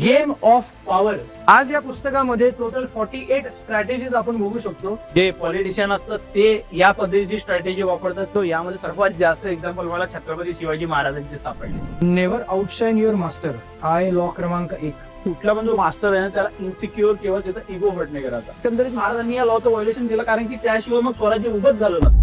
Game of power. आज या पुस्तकामध्ये टोटल 48 स्ट्रॅटेजीज आपण बघू शकतो. जे पॉलिटिशियन असतात ते या पद्धतीची स्ट्रॅटेजी वापरतात. तो यामध्ये सर्वात जास्त एक्झाम्पल मला छत्रपती शिवाजी महाराजांचे सापडले. नेव्हर आउटशाईन युअर मास्टर हा आहे लॉ क्रमांक 1. कुठला पण जो मास्टर आहे ना त्याला इन्सिक्युअर किंवा त्याचा इगो हर्ट नाही करायचा. एकंदरीत महाराजांनी या लॉचं व्हायोलेशन केलं कारण की त्याशिवाय मग स्वराज्य उभंच झालं नसतं.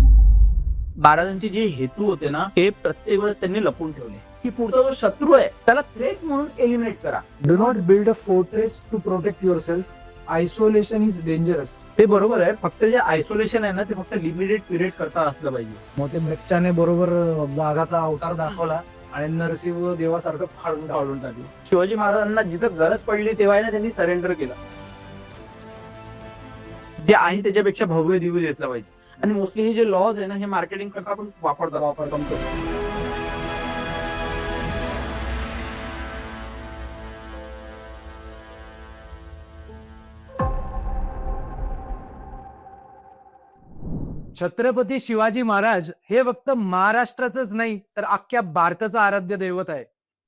महाराजांचे जे हेतू होते ना ते प्रत्येक वेळेस त्यांनी लपून ठेवले की पुढचा जो शत्रू आहे त्याला थ्रेट म्हणून एलिमिनेट करा. Do not build a fortress to protect yourself. Isolation is dangerous. ते बरोबर आहे. फक्त जे आयसोलेशन आहे ना ते फक्त लिमिटेड पिरियड करता असलं पाहिजे. मोठे बच्चाने बरोबर वाघाचा अवतार दाखवला आणि नरसिंह देवासारखं फाडून टाकलं. शिवाजी महाराजांना जिथं गरज पडली तेव्हा आहे ना त्यांनी सरेंडर केलं. जे आहे त्याच्यापेक्षा भव्य दिव्य दिसलं पाहिजे. आणि मोस्टली हे जे लॉज आहे ना हे मार्केटिंग करता आपण वापरतो. छत्रपती शिवाजी महाराज हे फक्त महाराष्ट्राचंच नाही तर अख्ख्या भारताचं आराध्य दैवत आहे.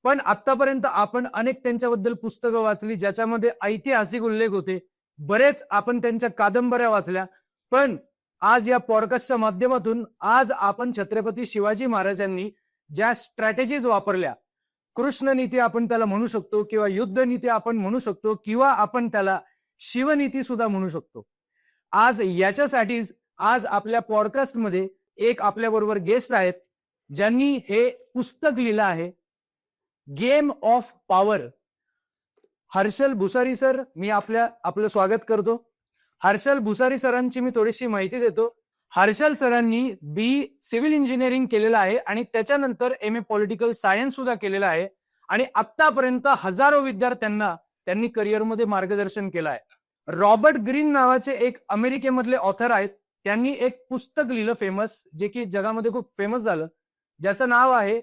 पण आतापर्यंत आपण अनेक त्यांच्याबद्दल पुस्तकं वाचली ज्याच्यामध्ये ऐतिहासिक उल्लेख होते. बरेच आपण त्यांच्या कादंबऱ्या वाचल्या. पण आज या पॉडकास्टच्या माध्यमातून आज आपण छत्रपती शिवाजी महाराजांनी ज्या स्ट्रॅटेजीज वापरल्या, कृष्ण नीती आपण त्याला म्हणू शकतो किंवा युद्ध नीती आपण म्हणू शकतो किंवा आपण त्याला शिवनीती सुद्धा म्हणू शकतो. आज याच्यासाठीच आज आपल्या पॉडकास्टमध्ये एक आपल्या बरोबर गेस्ट आहेत ज्यांनी हे पुस्तक लिहिलं आहे, game of power. Harshal Bhusari sir, मी आपलं स्वागत करतो. हर्षल भुसारी सरांची मी थोडीशी माहिती देतो. हर्षल सरांनी बी सिव्हिल इंजिनिअरिंग केलेलं आहे आणि त्याच्यानंतर MA पॉलिटिकल सायन्स सुद्धा केलेलं आहे आणि आतापर्यंत हजारो विद्यार्थ्यांना त्यांनी करिअरमध्ये मार्गदर्शन केलं आहे. रॉबर्ट ग्रीन नावाचे एक अमेरिकेमधले ऑथर आहेत. त्यांनी एक पुस्तक लिहिलं फेमस, जे की जगामध्ये खूप फेमस झालं, ज्याचं नाव आहे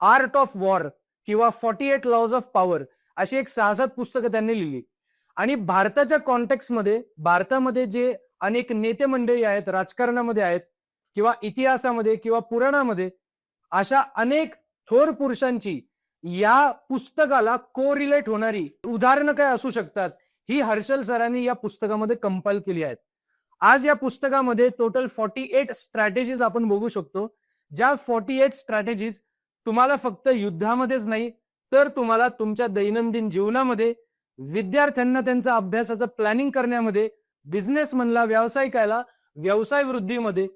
आर्ट ऑफ वॉर किंवा 48 लॉज ऑफ पॉवर. अशी एक 6-7 पुस्तकं त्यांनी लिहिली. आणि भारताच्या कॉन्टेक्स्टमध्ये भारतामध्ये जे अनेक नेते मंडळी आहेत, राजकारणामध्ये आहेत किंवा इतिहासामध्ये किंवा पुराणामध्ये, अशा अनेक थोर पुरुषांची या पुस्तकाला कोरिलेट होणारी उदाहरणं काय असू शकतात ही हर्षल सरांनी या पुस्तकामध्ये कंपाईल केली आहेत. आज या पुस्तकामध्ये टोटल 48 स्ट्रॅटेजीज आपण बघू शकतो. ज्या 48 स्ट्रॅटेजीज तुम्हाला फक्त युद्धामध्येच नाही तर तुम्हाला तुमच्या दैनंदिन जीवनामध्ये, विद्यार्थ्यांना त्यांचा अभ्यासाचं प्लॅनिंग करण्यामध्ये, बिझनेसमनला, व्यावसायिकाला व्यवसाय वृद्धीमध्ये,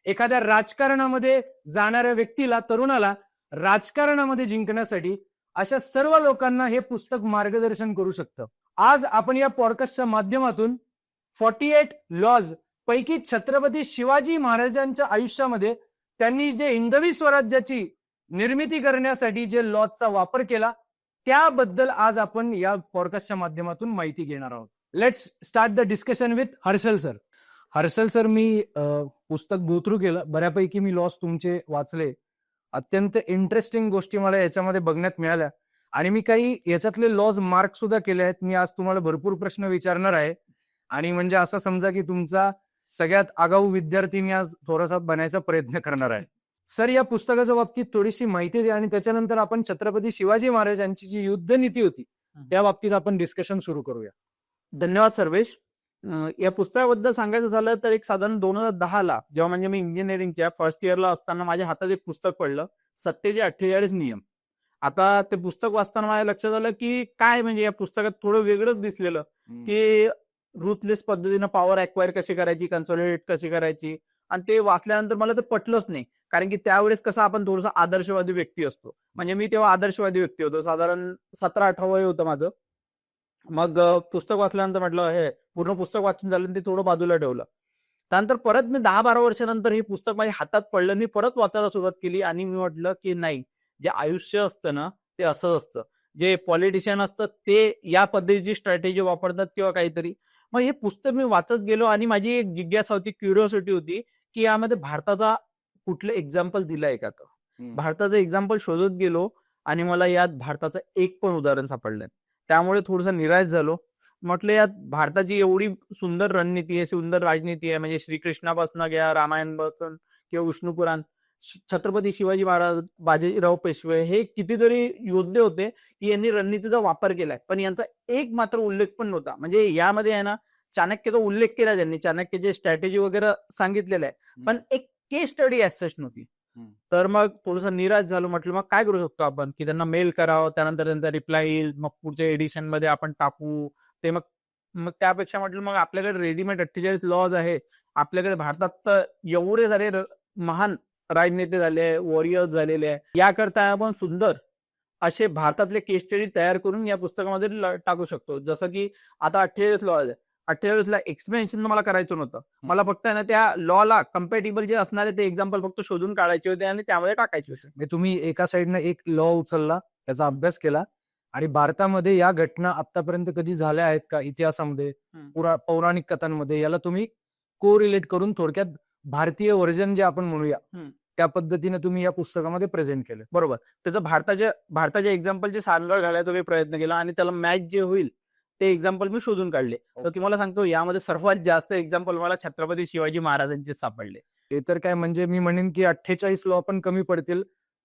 एखाद्या राजकारणामध्ये जाणाऱ्या व्यक्तीला, तरुणाला राजकारणामध्ये जिंकण्यासाठी, अशा सर्व लोकांना हे पुस्तक मार्गदर्शन करू शकतं. आज आपण या पॉडकास्टच्या माध्यमातून 48 लॉज पैकी छत्रपती शिवाजी महाराजांच्या आयुष्यामध्ये त्यांनी जे हिंदवी स्वराज्याची निर्मिती करण्यासाठी जे लॉजचा वापर केला त्याबद्दल आज आपण या पॉडकास्टच्या माध्यमातून माहिती घेणार आहोत. Let's start the discussion with Harshal sir. Harshal sir, मी पुस्तक गो थ्रू केलं, बऱ्यापैकी मी लॉज तुमचे वाचले. अत्यंत इंटरेस्टिंग गोष्टी मला याच्यामध्ये बघण्यात मिळाल्या आणि मी काही याच्यातले लॉज मार्क सुद्धा केले आहेत. मी आज तुम्हाला भरपूर प्रश्न विचारणार आहे आणि म्हणजे असं समजा की तुमचा सगळ्यात आगाऊ विद्यार्थी मी आज थोडासा बनायचा प्रयत्न करणार आहे. सर, या पुस्तकाच्या बाबतीत थोडीशी माहिती द्या आणि त्याच्यानंतर आपण छत्रपती शिवाजी महाराजांची जी युद्ध नीती होती त्या बाबतीत आपण डिस्कशन सुरू करूया. धन्यवाद सर्वेश. या पुस्तकाबद्दल सांगायचं झालं तर एक साधारण 2010ला जेव्हा म्हणजे मी इंजिनिअरिंगच्या फर्स्ट इयरला असताना माझ्या हातात एक पुस्तक पडलं, सत्तेचे 48 नियम. आता ते पुस्तक वाचताना माझ्या लक्षात आलं की काय म्हणजे या पुस्तकात थोडं वेगळंच दिसलेलं की रुथलेस पद्धतीनं पॉवर अक्वायर कशी करायची, कन्सॉलिडेट कशी करायची. आणि ते वाचल्यानंतर मला ते पटलंच नाही कारण की त्यावेळेस कसं आपण थोडंसं आदर्शवादी व्यक्ती असतो. म्हणजे मी तेव्हा आदर्शवादी व्यक्ती होतो, साधारण 17-18 वय होतं माझं. मग पुस्तक वाचल्यानंतर म्हटलं हे पूर्ण पुस्तक वाचून झालं ते थोडं बाजूला ठेवलं. त्यानंतर परत मी 10-12 वर्षानंतर हे पुस्तक माझ्या हातात पडलं, मी परत वाचायला सुरुवात केली आणि मी म्हटलं की नाही, जे आयुष्य असतं ना ते असं असतं. जे पॉलिटिशियन असतात ते या पद्धतीची स्ट्रॅटेजी वापरतात किंवा काहीतरी. मग हे पुस्तक मी वाचत गेलो आणि माझी एक जिज्ञासा होती, क्युरिओसिटी होती की यामध्ये भारताचा कुठलं एक्झाम्पल दिलंय का. भारताचं एक्झाम्पल शोधत गेलो आणि मला यात भारताचं एक पण उदाहरण सापडलं. त्यामुळे थोडंसं निराश झालो. म्हटलं यात भारताची एवढी सुंदर रणनीती आहे, सुंदर राजनीती आहे, म्हणजे श्रीकृष्णापासून घ्या, रामायण पासून किंवा विष्णू पुराण, छत्रपती शिवाजी महाराज, बाजीराव पेशवे हे कितीतरी योद्धे होते की यांनी रणनीतीचा वापर केलाय, पण यांचा एक मात्र उल्लेख पण नव्हता. म्हणजे यामध्ये आहे ना चाणक्याचा उल्लेख केला त्यांनी, चाणक्याची स्ट्रॅटेजी वगैरे सांगितलेलं आहे, पण एक केस स्टडी ऍज सच नव्हती. तर मग थोडंसं निराश झालो. म्हटलं मग काय करू शकतो आपण, की त्यांना मेल करावं, त्यानंतर त्यांचा रिप्लाय येईल, मग पुढच्या एडिशन मध्ये आपण टाकू ते. मग मग त्यापेक्षा म्हटलं मग आपल्याकडे रेडीमेड 48 लॉज आहे. आपल्याकडे भारतात तर एवढे सारे महान राजनेते झाले, वॉरियर्स झालेले आहे. याकरता आपण सुंदर असे भारतातले केस स्टडी तयार करून या पुस्तकामध्ये टाकू शकतो. जसं की आता 48 लॉज आहे. 48 ला एक्सप्लेनेशन मला करायचं नव्हतं. मला फक्त आहे ना त्या लॉला कम्पॅटेबल जे असणारे ते एक्झाम्पल फक्त शोधून काढायचे होते आणि त्यामध्ये टाकायचे होते. म्हणजे तुम्ही एका साईडनं एक लॉ उचलला, त्याचा अभ्यास केला आणि भारतामध्ये या घटना आतापर्यंत कधी झाल्या आहेत का इतिहासामध्ये, पौराणिक कथांमध्ये, याला तुम्ही कोरिलेट करून थोडक्यात भारतीय व्हर्जन जे आपण म्हणूया त्या पद्धतीने तुम्ही या पुस्तकामध्ये प्रेझेंट केलं. बरोबर. त्याचं भारताच्या एक्झाम्पलचे सांगड घालायचा मी प्रयत्न केला आणि त्याला मॅच जे होईल ते एक्झाम्पल मी शोधून काढले. तर तुम्हाला सांगतो यामध्ये सर्वात जास्त एक्झाम्पल मला छत्रपती शिवाजी महाराजांचे सापडले. ते तर काय, म्हणजे मी म्हणेन की 48 लॉ पण कमी पडतील,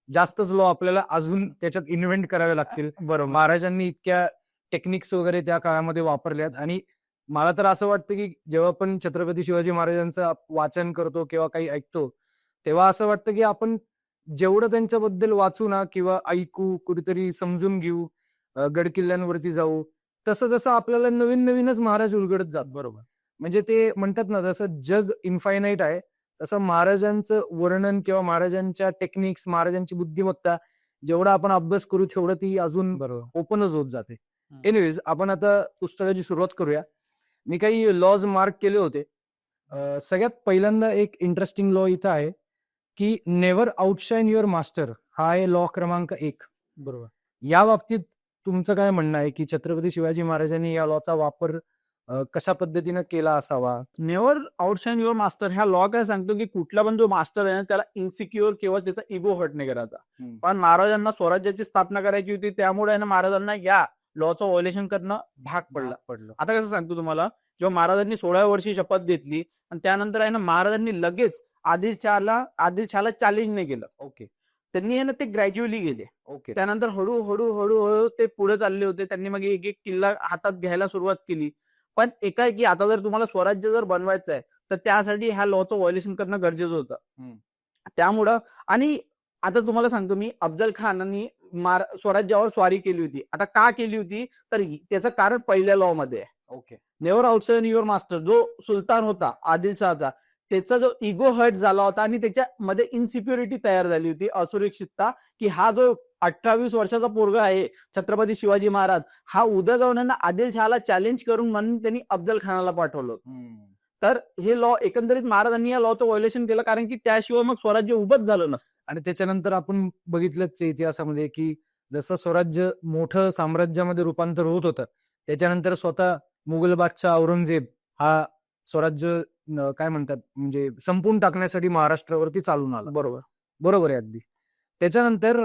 जास्तच लॉ आपल्याला अजून त्याच्यात इन्व्हेंट करावे लागतील. बरोबर. महाराजांनी इतक्या टेक्निक्स वगैरे त्या काळामध्ये वापरल्यात. आणि मला तर असं वाटतं की जेव्हा पण छत्रपती शिवाजी महाराजांचं वाचन करतो किंवा काही ऐकतो, तेव्हा असं वाटतं की आपण जेवढं त्यांच्याबद्दल वाचू ना किंवा ऐकू, कुठेतरी समजून घेऊ, गड किल्ल्यांवरती जाऊ, तसं जसं आपल्याला नवीन नवीनच महाराज उलगडत जात. बरोबर. म्हणजे ते म्हणतात ना, जसं जग इन्फायनाईट आहे तसं महाराजांचं वर्णन किंवा महाराजांच्या टेक्निक्स, महाराजांची बुद्धिमत्ता जेवढा आपण अभ्यास करू तेवढं ती अजून ओपनच होत जाते. एनिवेज, आपण आता पुस्तकाची सुरुवात करूया. मी काही लॉज मार्क केले होते. सगळ्यात पहिल्यांदा एक इंटरेस्टिंग लॉ इथं आहे की नेव्हर आउटशाईन युअर मास्टर. हा आहे लॉ क्रमांक 1. बरोबर. या बाबतीत तुमचं काय म्हणणं आहे की छत्रपती शिवाजी महाराजांनी या लॉचा वापर कशा पद्धतीनं केला असावा? नेव्हर आउटशाईन युअर मास्टर ह्या लॉ काय सांगतो की कुठला पण जो मास्टर आहे ना त्याला इन्सिक्युअर किंवा त्याचा इगो हर्ट नाही करायचा. पण महाराजांना स्वराज्याची स्थापना करायची होती, त्यामुळे ना महाराजांना या लॉचं व्हायोलेशन करणं भाग पडलं. आता कसं सांगतो तुम्हाला, जेव्हा महाराजांनी 16व्या वर्षी शपथ घेतली आणि त्यानंतर आहे ना महाराजांनी लगेच आदिलशहाला चॅलेंज नाही केलं. ओके. त्यांनी आहे ना ते ग्रॅज्युअली गेले. ओके. त्यानंतर हळूहळू ते पुढे चालले होते. त्यांनी मग एक एक किल्ला हातात घ्यायला सुरुवात केली. पण एकाएकी आता जर तुम्हाला स्वराज्य जर बनवायचं आहे तर त्यासाठी ह्या लॉचं व्हायोलेशन करणं गरजेचं होतं. त्यामुळं आणि आता तुम्हाला सांगतो मी, अफजल खानांनी स्वराज्यावर स्वारी केली होती. आता का केली होती तर त्याचं कारण पहिल्या लॉ मध्ये आहे. Okay. Never outshine your master. जो सुलतान होता आदिलशहाचा, त्याचा जो इगो हर्ट झाला होता आणि त्याच्यामध्ये इन्सिक्युरिटी तयार झाली होती, असुरक्षितता, की हा जो 28 वर्षाचा पोरगा आहे छत्रपती शिवाजी महाराज, हा उद्या जाऊन आदिलशहाला चॅलेंज करून म्हणून त्यांनी अफजल खानाला पाठवलं. तर हे लॉ एकंदरीत महाराजांनी या लॉचं व्हायोलेशन केलं, कारण की त्याशिवाय मग स्वराज्य उभंच झालं नसतं. आणि त्याच्यानंतर आपण बघितलंच इतिहासामध्ये की जसं स्वराज्य मोठं साम्राज्यामध्ये रूपांतर होत होतं, त्याच्यानंतर स्वतः मुघल बादशाह औरंगजेब हा स्वराज्य काय म्हणतात म्हणजे संपून टाकण्यासाठी महाराष्ट्रावरती चालून आला. बरोबर आहे अगदी. त्याच्यानंतर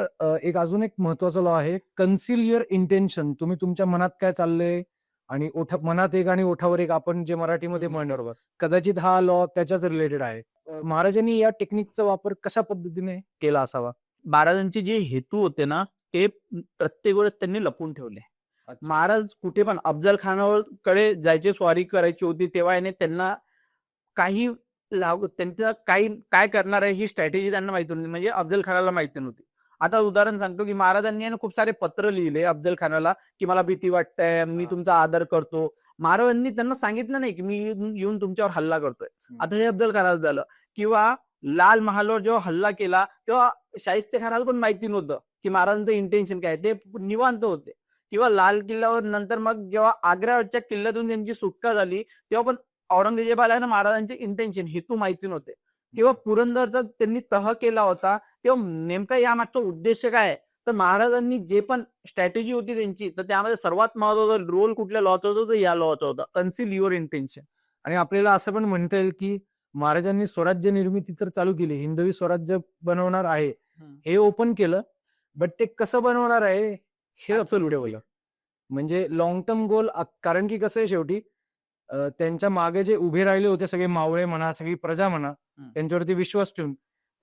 एक अजून एक महत्वाचा लॉ आहे, कन्सील युअर इंटेन्शन. तुम्ही तुमच्या मनात काय चाललंय आणि मनात एक आणि ओठावर एक, आपण जे मराठीमध्ये म्हणणार, कदाचित हा लॉ त्याच्याच रिलेटेड आहे. महाराजांनी या टेक्निकचा वापर कशा पद्धतीने केला असावा? महाराजांचे जे हेतू होते ना ते प्रत्येक वेळेस त्यांनी लपून ठेवले. महाराज कुठे पण अफजल खानाकडे जायचे, स्वारी करायची होती, तेव्हा त्यांना काही त्यांचं काय करणार आहे ही स्ट्रॅटेजी त्यांना माहिती नव्हती, म्हणजे अफजल खानाला माहिती नव्हती. आता उदाहरण सांगतो की महाराजांनी खूप सारे पत्र लिहिले अफजल खानाला की मला भीती वाटतंय, मी तुमचा आदर करतो. महाराजांनी त्यांना सांगितलं नाही की मी येऊन तुमच्यावर हल्ला करतोय. आता हे अफजल खानाचं झालं. किंवा लाल महालवर जेव्हा हल्ला केला तेव्हा शाहिस्ते खानाला पण माहिती नव्हतं की महाराजांचं इंटेन्शन काय, ते निवांत होते. किंवा लाल किल्ल्यावर नंतर मग जेव्हा आग्र्यावरच्या किल्ल्यातून त्यांची सुटका झाली तेव्हा पण औरंगजेबाला महाराजांचे इंटेन्शन, हेतू माहिती नव्हते. किंवा पुरंदरचा त्यांनी तह केला होता तेव्हा नेमका यामागचा उद्देश काय आहे, तर महाराजांनी जे पण स्ट्रॅटेजी होती त्यांची, तर त्यामध्ये सर्वात महत्वाचा रोल कुठल्या लॉचा होता, तर या लॉचा होता, कन्सील युअर इंटेन्शन. आणि आपल्याला असं पण म्हणता येईल की महाराजांनी स्वराज्य निर्मिती तर चालू केली, हिंदवी स्वराज्य बनवणार आहे हे ओपन केलं, बट ते कसं बनवणार आहे हे अचल उडवलं. म्हणजे लॉंग टर्म गोल, कारण की कसं आहे शेवटी त्यांच्या मागे जे उभे राहिले होते सगळे मावळे म्हणा, सगळी प्रजा म्हणा, त्यांच्यावरती विश्वास ठेवून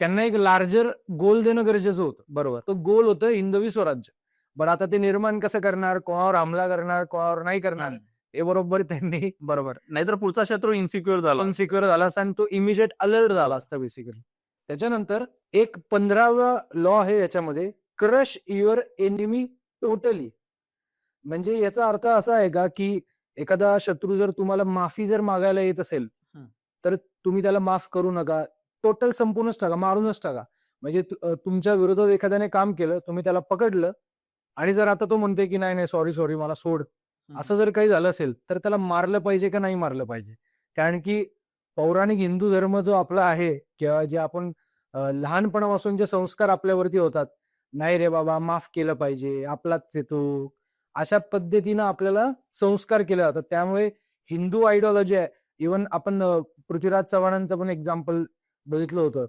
त्यांना एक लार्जर गोल देणं गरजेचं होतं. बरोबर. तो गोल होतं हिंदवी स्वराज्य. बरं आता ते निर्माण कसं करणार, कोणावर हमला करणार, कोणावर नाही करणार, हे बरोबर त्यांनी बरोबर. नाहीतर पुढचा शत्रू इन्सिक्युअर झाला. अनसिक्युअर झाला असता आणि तो इमिजिएट अलर्ट झाला असता बेसिकली. त्याच्यानंतर एक 15वा लॉ आहे याच्यामध्ये, क्रश युअर एनिमी टोटली. म्हणजे याचा अर्थ असा आहे का, की एखादा शत्रू जर तुम्हाला माफी जर मागायला येत असेल, हं. तर तुम्ही त्याला माफ करू नका. टोटल संपूर्णच टाका, मारूनच टाका. म्हणजे तुमच्या विरोधात एखाद्याने काम केलं, तुम्ही त्याला पकडलं आणि जर आता तो म्हणतोय, की नाही, नाही, सॉरी, सॉरी, मला सोड. असं जर काही झालं असेल, तर त्याला मारलं पाहिजे का नाही मारलं पाहिजे? कारण की पौराणिक हिंदू धर्म जो आपला आहे किंवा जे आपण लहानपणापासून जे संस्कार आपल्यावरती होतात, नाही रे बाबा, माफ केलं पाहिजे, आपलाच आहे तो. अशा पद्धतीनं आपल्याला संस्कार केले जातात. त्यामुळे हिंदू आयडिओलॉजी आहे. इव्हन आपण पृथ्वीराज चव्हाणांचं पण एक्झाम्पल बघितलं होतं,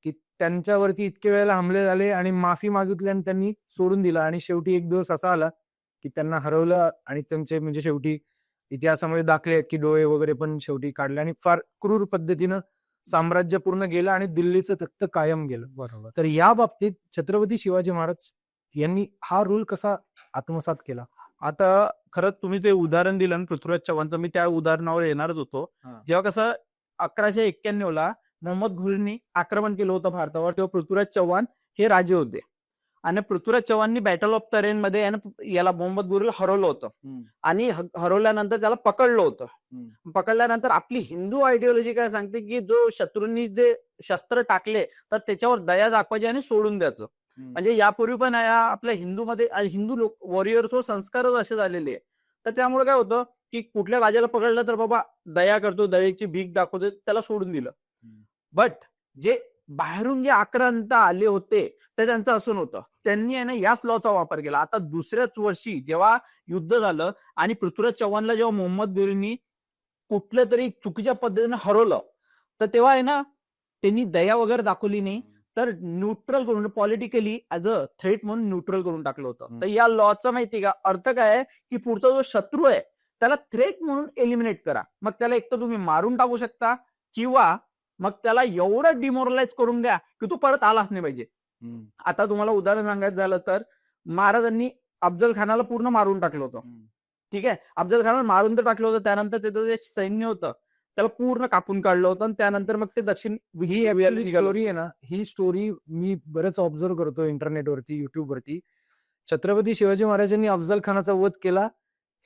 की त्यांच्यावरती इतके वेळेला हमले झाले आणि माफी मागितली आणि त्यांनी सोडून दिलं आणि शेवटी एक दिवस असा आला, की त्यांना हरवलं आणि त्यांचे म्हणजे शेवटी इतिहासामध्ये दाखले आहेत, की डोळे वगैरे पण शेवटी काढले आणि फार क्रूर पद्धतीनं साम्राज्य पूर्ण गेलं आणि दिल्लीचं तख्त कायम गेलं. बरोबर. तर या बाबतीत छत्रपती शिवाजी महाराज यांनी हा रूल कसा आत्मसात केला? आता खरंच तुम्ही ते उदाहरण दिलं ना पृथ्वीराज चव्हाणचं, मी त्या उदाहरणावर येणारच होतो. जेव्हा कसं 1191 ला मोहम्मद घुरींनी आक्रमण केलं होतं भारतावर, तेव्हा पृथ्वीराज चव्हाण हे राजे होते आणि पृथ्वीराज चव्हाणनी बॅटल ऑफ तरेन मध्ये याला मोहम्मद घुरीला हरवलं होतं आणि हरवल्यानंतर त्याला पकडलं होतं. पकडल्यानंतर आपली हिंदू आयडिओलॉजी काय सांगते, की जो शत्रूंनी जे शस्त्र टाकले तर त्याच्यावर दया दाखवायची आणि सोडून द्यायचं. म्हणजे यापूर्वी पण आपल्या हिंदूमध्ये हिंदू लोक वॉरियर्सवर संस्कारच असे झालेले आहे. तर त्यामुळे काय होतं, की कुठल्या राजाला पकडलं तर बाबा दया करतो, दयेची भीक दाखवतो, त्याला सोडून दिलं. बट जे बाहेरून जे आक्रांत आले होते ते त्यांचं असं नव्हतं. त्यांनी आहे ना याच लॉचा वापर केला. आता दुसऱ्याच वर्षी जेव्हा युद्ध झालं आणि पृथ्वीराज चव्हाणला जेव्हा मोहम्मद घुरींनी कुठल्या तरी चुकीच्या पद्धतीने हरवलं, तर तेव्हा आहे ना त्यांनी दया वगैरे दाखवली नाही, तर न्यूट्रल करून पॉलिटिकली ऍज अ थ्रेट म्हणून न्यूट्रल करून टाकलं होतं. तर या लॉचा माहिती का अर्थ काय आहे, की पुढचा जो शत्रू आहे त्याला थ्रेट म्हणून एलिमिनेट करा. मग त्याला एक तर तुम्ही मारून टाकू शकता किंवा मग त्याला एवढं डिमोरलाइज करून द्या की तो परत आलाच नाही पाहिजे. आता तुम्हाला उदाहरण सांगायचं झालं तर महाराजांनी अफजल खानाला पूर्ण मारून टाकलं होतं. ठीक आहे, अफजल खानाला मारून तर टाकलं होतं, त्यानंतर त्याचं जे सैन्य होतं त्याला पूर्ण कापून काढलं होतं आणि त्यानंतर मग ते दक्षिण ही स्टोरी आहे ना, ही स्टोरी मी बरेच ऑब्झर्व करतो इंटरनेटवरती, युट्यूबवरती. छत्रपती शिवाजी महाराजांनी अफजल खानाचा वध केला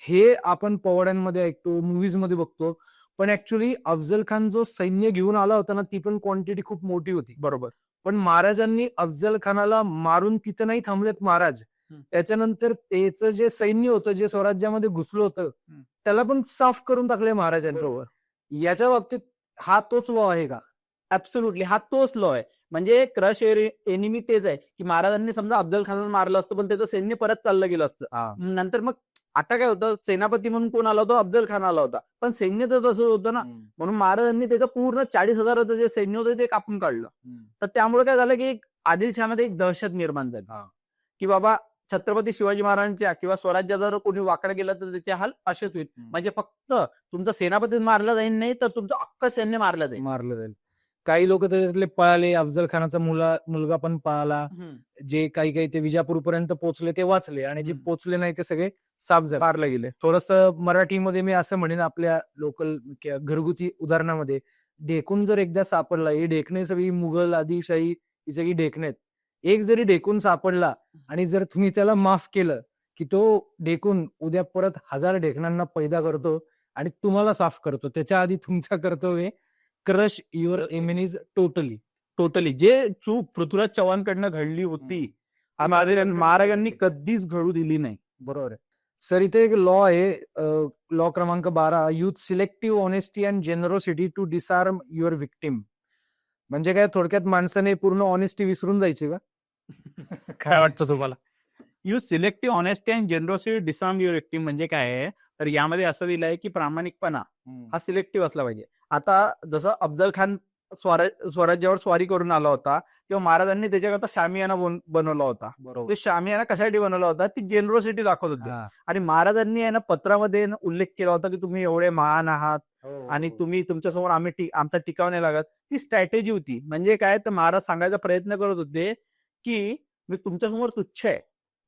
हे आपण पोवाड्यांमध्ये ऐकतो, मूव्हीज मध्ये बघतो. पण ऍक्च्युली अफजल खान जो सैन्य घेऊन आला होता ना, ती पण क्वांटिटी खूप मोठी होती. बरोबर. पण महाराजांनी अफजल खानाला मारून तिथं नाही थांबलेत महाराज. त्याच्यानंतर त्याचं जे सैन्य होतं, जे स्वराज्यामध्ये घुसलं होतं, त्याला पण साफ करून टाकले महाराजांबरोबर. याच्या बाबतीत हा तोच लॉ आहे का? ऍब्सोल्युटली हा तोच लॉ आहे. म्हणजे क्रश एनिमी तेच आहे, की महाराजांनी समजा अफजल खानाला मारलं असतं पण त्याचं सैन्य परत चाललं गेलं असतं. नंतर मग आता काय होतं, सेनापती म्हणून कोण आला होता, अफजल खान आला होता, पण सैन्य तर तसं होतं ना. म्हणून महाराजांनी त्याचं पूर्ण 40,000 जे सैन्य होतं ते कापून काढलं. तर त्यामुळे काय झालं, की आदिलशाहमध्ये एक दहशत निर्माण झाली, की बाबा छत्रपती शिवाजी महाराजांच्या किंवा स्वराज्याचा जर कोणी वाकडा गेला तर त्याचे हाल असेच होईल. म्हणजे फक्त तुमचा सेनापती मारला जाईल नाही तर तुमचं अख्खं सैन्य मारलं जाईल. काही लोक त्याच्यातले पळाले, अफजल खानाचा मुलगा पण पळाला. जे काही ते विजापूरपर्यंत पोहोचले ते वाचले आणि जे पोहोचले नाही ते सगळे साफ मारले गेले. थोडंसं मराठीमध्ये मी असं म्हणेन, आपल्या लोकल घरगुती उदाहरणामध्ये, ढेकून जर एकदा सापडला, ही ढेकणे सगळी मुघल आदिलशाही ही सगळी ढेकणे आहेत. एक जरी ढेकून सापडला आणि जर तुम्ही त्याला माफ केलं, की तो ढेकून उद्या परत 1000 ढेकणांना पैदा करतो आणि तुम्हाला साफ करतो. त्याच्या आधी तुमचं कर्तव्य क्रश युअर एनिमीज टोटली. जे चूक पृथ्वीराज चव्हाणकडनं घडली होती महाराजांनी कधीच घडू दिली नाही. बरोबर आहे सर. इथे एक लॉ आहे, लॉ क्रमांक 12, use selective honesty and generosity to disarm your victim. म्हणजे काय, थोडक्यात माणसाने पूर्ण ऑनेस्टी विसरून जायची का? काय वाटतं तुम्हाला? You selective honesty and generosity disarm your victim म्हणजे काय आहे, तर यामध्ये असं दिलं आहे की प्रामाणिकपणा हा सिलेक्टिव्ह असला पाहिजे. आता जसं अफजल खान स्वराज्यावर स्वारी करून आला होता तेव्हा महाराजांनी त्याच्याकरता शामियाना बनवला होता. ते शामियाना कशासाठी बनवला होता, ती जेनरोसिटी दाखवत होती. आणि महाराजांनी आहे ना पत्रामध्ये उल्लेख केला होता की तुम्ही एवढे महान आहात, आणि तुम्ही तुमच्यासमोर आमचा टिकाव नाही लागत. ती स्ट्रॅटेजी होती. म्हणजे काय, तर महाराज सांगायचा प्रयत्न करत होते की मी तुमच्यासमोर तुच्छ आहे,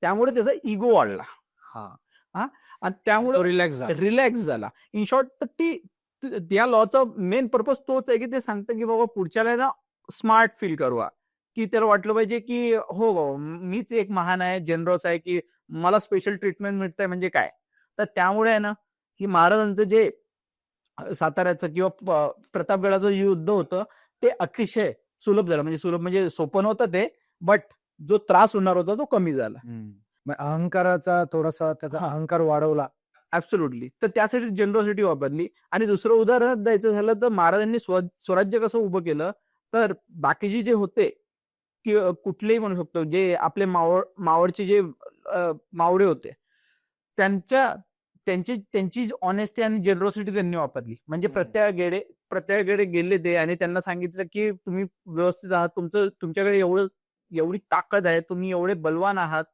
त्यामुळे त्याचा इगो वाढला. हा आणि त्यामुळे रिलॅक्स झाला. इन शॉर्ट, तर त्या लॉचा मेन पर्पज तोच आहे की ते सांगतं की बाबा पुढच्याला ना स्मार्ट फील करवा, की त्याला वाटलं पाहिजे की हो बाबा मीच एक महान आहे, जनरस आहे, की मला स्पेशल ट्रीटमेंट मिळतंय म्हणजे काय. तर त्यामुळे आहे ना, की महाराजांचं जे साताऱ्याचं किंवा प्रतापगडाचं युद्ध होतं ते अतिशय सुलभ झालं. म्हणजे सुलभ म्हणजे सोपं नव्हतं ते, बट जो त्रास होणार होता तो कमी झाला. अहंकाराचा थोडासा त्याचा अहंकार वाढवला. ऍब्सोल्युटली. तर त्यासाठी जनरॉसिटी वापरली. आणि दुसरं उदाहरण द्यायचं झालं तर महाराजांनी स्वराज्य कसं उभं केलं, तर बाकीचे जे होते की कुठलेही म्हणू शकतो, जे आपले मावळचे जे मावळे होते, त्यांची ऑनेस्टी आणि जनरॉसिटी त्यांनी वापरली. म्हणजे प्रत्येकाकडे गेले ते आणि त्यांना सांगितलं की तुम्ही व्यवस्थित आहात, तुमच्याकडे एवढी ताकद आहे, तुम्ही एवढे बलवान आहात,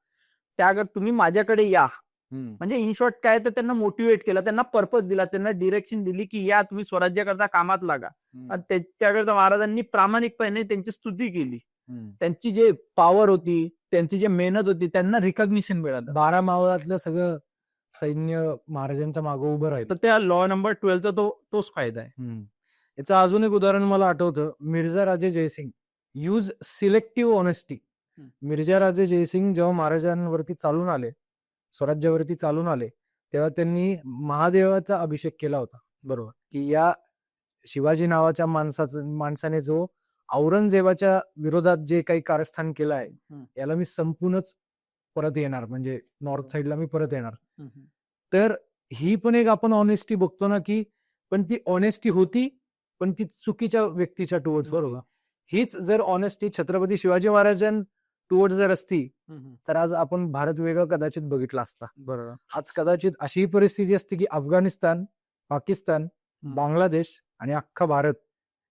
त्याकडे तुम्ही माझ्याकडे या. म्हणजे इन शॉर्ट काय, तर त्यांना मोटिवेट केलं, त्यांना पर्पज दिला, त्यांना डिरेक्शन दिली की या तुम्ही स्वराज्याकरता कामात लागा. आणि त्याकरता महाराजांनी प्रामाणिकपणे त्यांची स्तुती केली. त्यांची जे पॉवर होती, त्यांची जे मेहनत होती, त्यांना रिकॉग्निशन मिळालं. 12 मावळातलं सगळं सैन्य महाराजांच्या मागे उभं राहिलं. तर त्या लॉ नंबर 12चा तोच फायदा आहे. याचं अजून एक उदाहरण मला आठवतं, Mirza Raje Jaisingh use selective honesty. Mirza Raje Jaisingh जेव्हा महाराजांवरती चालून आले, स्वराज्यावरती चालून आले, तेव्हा त्यांनी महादेवाचा अभिषेक केला होता. बरोबर, की या शिवाजी नावाच्या माणसाने जो औरंगजेबाच्या विरोधात जे काही कारस्थान केलं आहे, याला मी संपूर्णच परत येणार, म्हणजे नॉर्थ साइडला मी परत येणार. तर ही पण एक आपण ऑनेस्टी बघतो ना, की पण ती ऑनेस्टी होती, पण ती चुकीच्या व्यक्तीच्या टुवर्ड्स. बरोबर, हीच जर ऑनेस्टी छत्रपती शिवाजी महाराजां टुवर्ड्स जर असती, तर आज आपण भारत वेगळं कदाचित बघितला असता. बरोबर. आज कदाचित अशी परिस्थिती असते की अफगाणिस्तान, पाकिस्तान, बांगलादेश आणि अख्खा भारत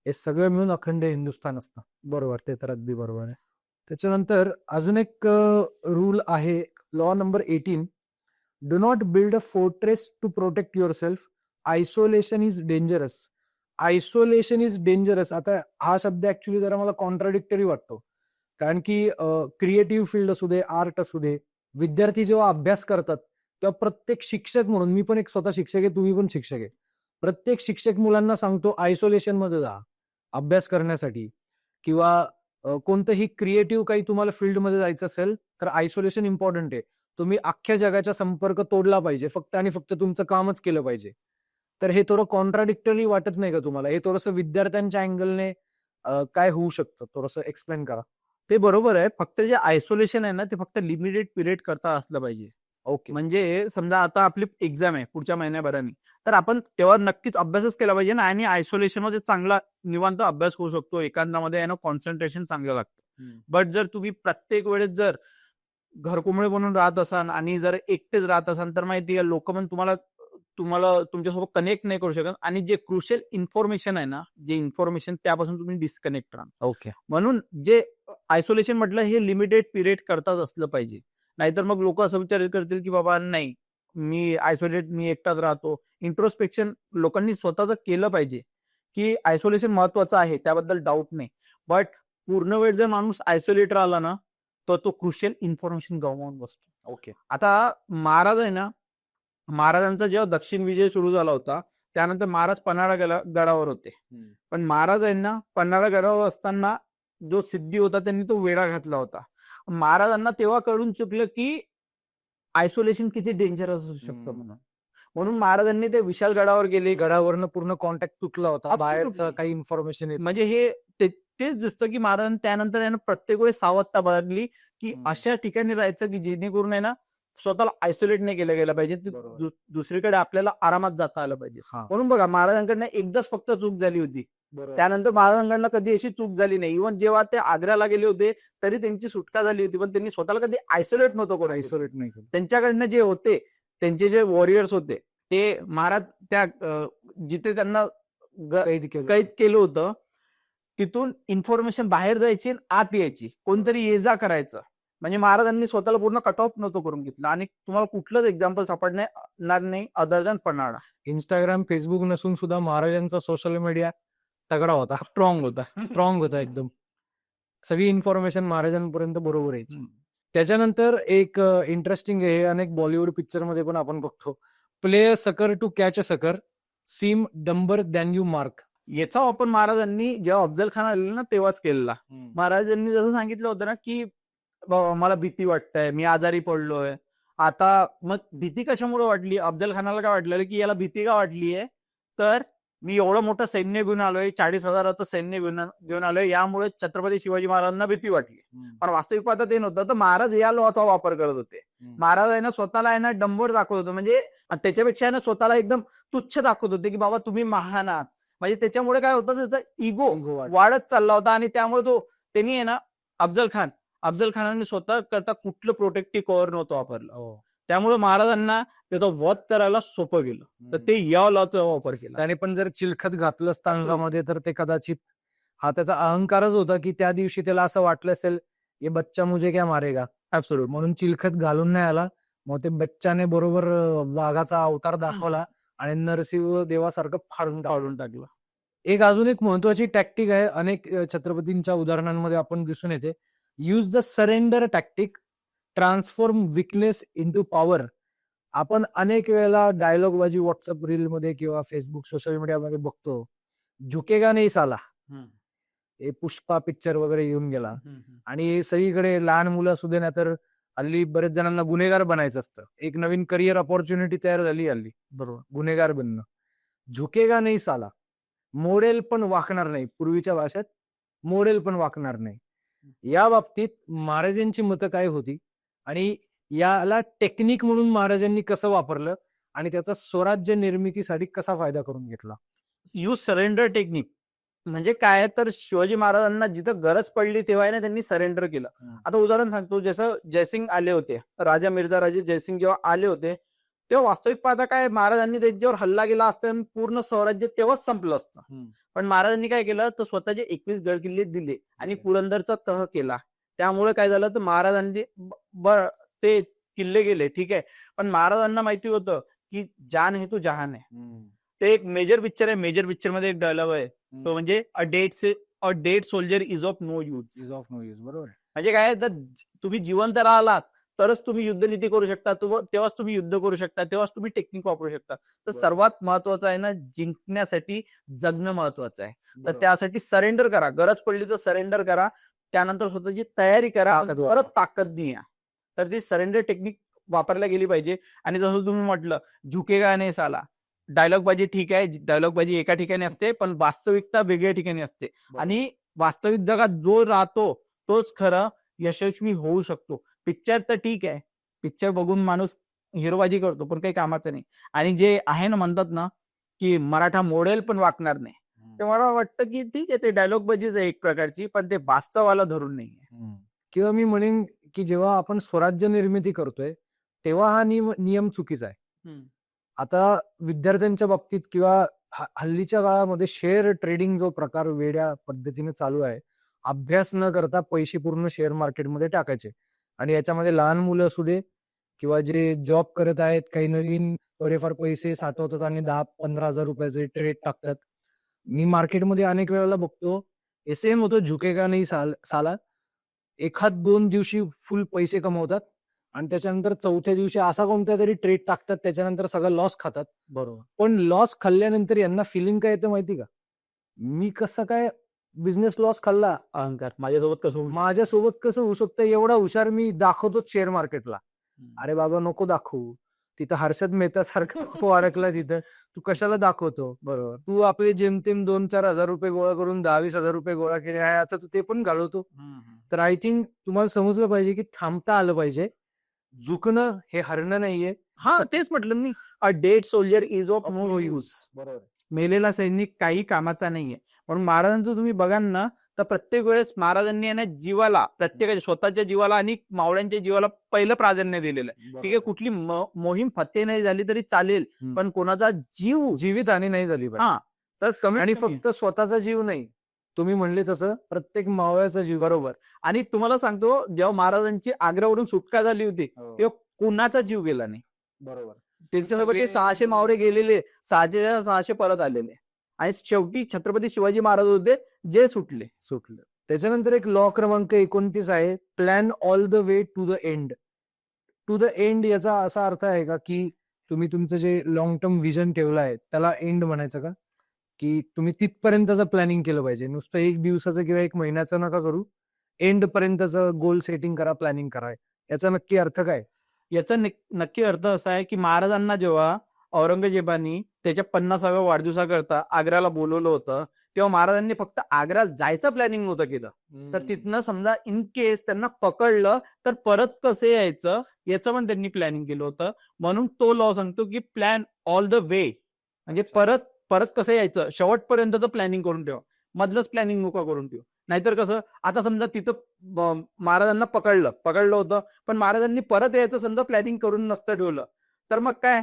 हे सगळं मिळून अखंड हिंदुस्थान असतं. बरोबर, ते तर अगदी बरोबर आहे. त्याच्यानंतर अजून एक रूल आहे, law number 18. Do not build a fortress to protect yourself. Isolation is dangerous. Isolation is dangerous. आता हा शब्द ऍक्च्युली जरा मला कॉन्ट्राडिक्टरी वाटतो, कारण की क्रिएटिव्ह फील्ड असू दे, आर्ट असू दे, विद्यार्थी जेव्हा अभ्यास करतात तेव्हा प्रत्येक शिक्षक म्हणून, मी पण एक स्वतः शिक्षक आहे, तुम्ही पण शिक्षक आहे, प्रत्येक शिक्षक मुलांना सांगतो आयसोलेशन मध्ये जा अभ्यास करण्यासाठी, किंवा कोणतंही क्रिएटिव्ह काही तुम्हाला फील्डमध्ये जायचं असेल तर आयसोलेशन इम्पॉर्टंट आहे. तुम्ही अख्ख्या जगाचा संपर्क तोडला पाहिजे, फक्त आणि फक्त तुमचं कामच केलं पाहिजे. तर हे थोडं कॉन्ट्राडिक्टरी वाटत नाही का तुम्हाला? हे थोडंसं विद्यार्थ्यांच्या अँगलने काय होऊ शकतं, थोडंसं एक्सप्लेन करा. ते बरोबर आहे. फक्त जे आयसोलेशन आहे ना, ते फक्त लिमिटेड पिरियड करता असलं पाहिजे. ओके. म्हणजे समजा आता आपली एक्झाम आहे पुढच्या महिन्याभरानी, तर आपण तेव्हा नक्कीच अभ्यासच केला पाहिजे ना, आणि आयसोलेशन मध्ये चांगला निवांत अभ्यास होऊ शकतो. एकांतामध्ये आहे ना कॉन्सन्ट्रेशन चांगलं लागतं. बट जर तुम्ही प्रत्येक वेळेस जर घरकुंबळे बनून राहत असाल आणि जर एकटेच राहत असाल, तर माहिती आहे लोक पण तुम्हाला तुमच्यासोबत कनेक्ट नाही करू शकत, आणि जे क्रुशियल इन्फॉर्मेशन आहे ना, जे इन्फॉर्मेशन त्यापासून तुम्ही डिस्कनेक्ट राहा. ओके. म्हणून जे आयसोलेशन म्हटलं हे लिमिटेड पिरियड करताच असलं पाहिजे. नाहीतर मग लोक असं विचार करतील की बाबा नाही, मी एकटाच राहतो. इंट्रोस्पेक्शन लोकांनी स्वतःच केलं पाहिजे, की आयसोलेशन महत्वाचं आहे, त्याबद्दल डाऊट नाही. बट पूर्ण वेळ जर माणूस आयसोलेट राहिला ना, तर तो क्रुशियल इन्फॉर्मेशन गमावून बसतो. ओके. आता महाराज आहे ना, महाराजांचा जेव्हा दक्षिण विजय सुरू झाला होता, त्यानंतर महाराज पन्हाळा गडावर होते. पण महाराज आहे ना, पन्हाळा गडावर असताना जो सिद्धी होता त्यांनी तो वेढा घातला होता. महाराजांना तेव्हा कळून चुकलं की आयसोलेशन किती डेंजरस असू शकतं म्हणून महाराजांनी ते विशाल गडावर गेले. गडावरनं पूर्ण कॉन्टॅक्ट तुटला होता, Absolutely. बाहेरचं काही इन्फॉर्मेशन येत. म्हणजे हे तेच दिसतं की महाराजांनी त्यानंतर यानं प्रत्येक वेळेस सावधता बाळगली की अशा ठिकाणी राहायचं की जेणेकरून आहे ना स्वतःला आयसोलेट नाही केलं गेलं पाहिजे, दुसरीकडे आपल्याला आरामात जाता आलं पाहिजे. म्हणून बघा, महाराजांकडनं एकदाच फक्त चूक झाली होती, त्यानंतर महाराजांकडनं कधी अशी चूक झाली नाही. इव्हन जेव्हा ते आग्र्याला गेले होते तरी त्यांची सुटका झाली होती, पण त्यांनी स्वतःला कधी आयसोलेट नव्हतं कोण. आयसोलेट नाही. त्यांच्याकडनं जे होते, त्यांचे जे वॉरियर्स होते, ते महाराज त्या जिथे त्यांना कैद केलं होतं तिथून इन्फॉर्मेशन बाहेर जायची, आत यायची, कोणतरी ये जा करायचं. म्हणजे महाराजांनी स्वतःला पूर्ण कट ऑफ नव्हतं करून घेतलं. आणि तुम्हाला कुठलंच एक्झाम्पल सापडणार नाही other than Panhala. Instagram, Facebook नसून सुद्धा महाराजांचा सोशल मीडिया तगडा होता, स्ट्रॉंग होता एकदम. सगळी इन्फॉर्मेशन महाराजांपर्यंत बरोबर यायची. त्याच्यानंतर एक इंटरेस्टिंग आहे, अनेक बॉलिवूड पिक्चर मध्ये पण आपण बघतो, प्ले अ सकर to catch a sucker, seem dumber than you mark. याचा वापर महाराजांनी जेव्हा अफजल खान आलेला ना तेव्हाच केलेला. महाराजांनी जसं सांगितलं होतं ना की बाबा मला भीती वाटतंय, मी आजारी पडलोय. आता मग भीती कशामुळे वाटली? अफजल खानाला काय वाटलेलं की याला भीती का वाटलीये, तर मी एवढं मोठं सैन्य घेऊन आलोय, 40,000चं सैन्य घेऊन आलोय, यामुळे छत्रपती शिवाजी महाराजांना भीती वाटली. पण वास्तविक पाहता ते नव्हतं. तर महाराज या लोहाचा वापर करत होते. महाराज आहे ना स्वतःला आहे ना डंबर दाखवत होते, म्हणजे त्याच्यापेक्षा आहे ना स्वतःला एकदम तुच्छ दाखवत होते की बाबा तुम्ही महान आहात. म्हणजे त्याच्यामुळे काय होतं, त्याचा इगो वाढत चालला होता. आणि त्यामुळे त्यांनी आहे ना अफजल खानाने स्वतः करता कुठलं प्रोटेक्टिव्ह कव्हर नव्हतं वापरलं. त्यामुळे महाराजांना त्याचं वध करायला सोपं गेलं. तर ते या लॉचा वापर केला. त्याने पण जर चिलखत घातलं अंगामध्ये तर ते कदाचित हा त्याचा अहंकारच होता की त्या दिवशी त्याला असं वाटलं असेल, ये बच्चा मुझे क्या मारेगा, ऍब्सोल्यूट. म्हणून चिलखत घालून नाही आला. मग ते बच्चाने बरोबर वाघाचा अवतार दाखवला आणि नरसिंह देवासारखं फाडून टाकलं. अजून एक महत्वाची टॅक्टिक आहे, अनेक छत्रपतींच्या उदाहरणांमध्ये आपण दिसून येते. Use the surrender tactic, transform weakness into power. आपण अनेक वेळेला डायलॉग बाजी व्हॉट्सअप रील मध्ये किंवा फेसबुक सोशल मीडियामध्ये बघतो, झुकेगा नाही साला. हे पुष्पा पिक्चर वगैरे येऊन गेला आणि सगळीकडे लहान मुलं असू दे ना, तर हल्ली बरेच जणांना गुन्हेगार बनायचं असतं. एक नवीन करिअर अपॉर्च्युनिटी तयार झाली हल्ली, बरोबर, गुन्हेगार बनणं. झुकेगा नाही साला, मोडेल पण वाकणार नाही. पूर्वीच्या भाषेत मोडेल पण वाकणार नाही. या बाबतीत महाराजांची मतं काय होती आणि याला टेक्निक म्हणून महाराजांनी कसं वापरलं आणि त्याचा स्वराज्य निर्मितीसाठी कसा फायदा करून घेतला? यूज सरेंडर टेक्निक म्हणजे काय, तर शिवाजी महाराजांना जिथं गरज पडली तेव्हा आहे ना त्यांनी सरेंडर केलं. आता उदाहरण सांगतो, जसं जयसिंग आले होते, राजा मिर्झा राजे जयसिंग जेव्हा आले होते तेव्हा वास्तविक पाहता काय महाराजांनी त्यांच्यावर हल्ला केला असता आणि पूर्ण स्वराज्य तेव्हाच संपलं असतं. पण महाराजांनी काय केलं, तर स्वतःचे 21 गड किल्ले दिले आणि पुरंदरचा तह केला. त्यामुळे काय झालं, तर महाराजांनी ते किल्ले गेले, ठीक आहे, पण महाराजांना माहिती होतं की जान है तो जहान है. ते एक मेजर पिक्चर आहे, मेजर पिक्चर मध्ये एक डायलॉग आहे, तो म्हणजे a dead soldier is of no use. बरोबर. म्हणजे काय, तर तुम्ही जिवंत राहिलात तरच तुम्ही युद्धनीती करू शकता, तेव्हाच तुम्ही युद्ध करू शकता, तेव्हाच तुम्ही टेक्निक वापरू शकता. तर सर्वात महत्वाचं आहे ना, जिंकण्यासाठी जगणं महत्वाचं आहे. तर त्यासाठी सरेंडर करा, गरज पडली तर सरेंडर करा, त्यानंतर स्वतःची तयारी करा, परत ताकद द्या. तर ती सरेंडर टेक्निक वापरल्या गेली पाहिजे. आणि जसं तुम्ही म्हटलं, झुकेगा नाही साला, डायलॉग बाजी ठीक आहे, डायलॉग बाजी एका ठिकाणी असते, पण वास्तविकता वेगळ्या ठिकाणी असते. आणि वास्तविक जगात जो राहतो तोच खरं यशस्वी होऊ शकतो. पिक्चर तर ठीक आहे, पिक्चर बघून माणूस हिरोबाजी करतो, पण काही कामाचं नाही. आणि जे आहे ना, म्हणतात ना की मराठा मोडेल पण वाकणार नाही, ते मला वाटतं की ठीक आहे, ते डायलॉग बाजीच आहे एक प्रकारची, पण ते वास्तवाला धरून नाहीये. किंवा मी म्हणेन की जेव्हा आपण स्वराज्य निर्मिती करतोय तेव्हा हा नियम चुकीचा आहे. आता विद्यार्थ्यांच्या बाबतीत किंवा हल्लीच्या काळामध्ये शेअर ट्रेडिंग जो प्रकार वेड्या पद्धतीने चालू आहे, अभ्यास न करता पैसे पूर्ण शेअर मार्केटमध्ये टाकायचे आणि याच्यामध्ये लहान मुलं असू दे किंवा जे जॉब करत आहेत, काही नवीन थोडेफार पैसे साठवतात आणि 10-15 हजार रुपयाचे ट्रेड टाकतात. मी मार्केटमध्ये अनेक वेळेला बघतो, एसएम होतो, झुकेगा नाही साला. 1-2 दिवशी फुल पैसे कमवतात आणि त्याच्यानंतर चौथ्या दिवशी असा कोणता तरी ट्रेड टाकतात, त्याच्यानंतर सगळं लॉस खातात. बरोबर. पण लॉस खाल्ल्यानंतर यांना फिलिंग काय येतं माहिती का? मी कसं काय बिझनेस लॉस खाल्ला, अहंकार माझ्यासोबत कसं होऊ शकतं, एवढा हुशार मी दाखवतोच शेअर मार्केटला. अरे बाबा नको दाखवू, तिथं हर्षद मेहता सारखं नको अडकला तिथं, तू कशाला दाखवतो? बरोबर. तू आपले जेमतेम 2-4 हजार रुपये गोळा करून 10-20 हजार रुपये गोळा केले आहे, आता तू ते पण घालवतो. तर आय थिंक तुम्हाला समजलं पाहिजे की थांबता आलं पाहिजे. झुकणं हे हरणं नाहीये. हा, तेच म्हटलं मी, a dead soldier is of Of no no use. use. बरोबर. मेलेला सैनिक काही कामाचा नाहीये. म्हणून महाराजांचं तुम्ही बघाल ना, तर प्रत्येक वेळेस महाराजांनी आहे ना जीवाला, प्रत्येकाच्या स्वतःच्या जीवाला आणि मावळ्यांच्या जीवाला पहिलं प्राधान्य दिलेलं आहे. ठीक आहे, कुठली मोहीम फत्ते नाही झाली तरी चालेल, पण कोणाचा जीव जीवितहानी नाही झाली पाहिजे. हा, तर कमी आणि फक्त स्वतःचा जीव नाही, तुम्ही म्हणले तसं प्रत्येक मावळ्याचा जीव. बरोबर. आणि तुम्हाला सांगतो, जेव्हा महाराजांची आग्र्यावरून सुटका झाली होती हो. तेव्हा कुणाचा जीव गेला नाही. बरोबर. त्यांच्यासोबत ते सगळे 600 मावळे गेलेले, 600 परत आलेले. आणि शेवटी छत्रपती शिवाजी महाराज होते जे सुटले. सुटलं. त्याच्यानंतर एक लॉ क्रमांक 29 आहे, plan all the way to the end. To the end याचा असा अर्थ आहे का, की तुम्ही तुमचं जे लॉंग टर्म विजन ठेवलं आहे त्याला एंड म्हणायचं का? की तुम्ही तिथपर्यंतचं प्लॅनिंग केलं पाहिजे. नुसतं 1 दिवसाचं किंवा 1 महिन्याचं नका करू. एंड पर्यंतचं गोल सेटिंग करा, प्लॅनिंग करा. याचा नक्की अर्थ काय? याचा नक्की अर्थ असा आहे, की महाराजांना जेव्हा औरंगजेबानी त्याच्या 50व्या वाढदिवसाकरता आग्र्याला बोलवलं होतं, तेव्हा महाराजांनी फक्त आग्र्याला जायचं प्लॅनिंग नव्हतं केलं. तर तिथनं समजा इन केस त्यांना पकडलं तर परत कसं यायचं याचं पण त्यांनी प्लॅनिंग केलं होतं. म्हणून तो लॉ सांगतो, की प्लॅन ऑल द वे, म्हणजे परत परत कसं यायचं शेवटपर्यंतचं प्लॅनिंग करून ठेवा. मधलंच प्लॅनिंग नको करून ठेवा. नाहीतर कसं, आता समजा तिथं महाराजांना पकडलं होतं, पण महाराजांनी परत यायचं समजा प्लॅनिंग करून नसतं ठेवलं, तर मग काय,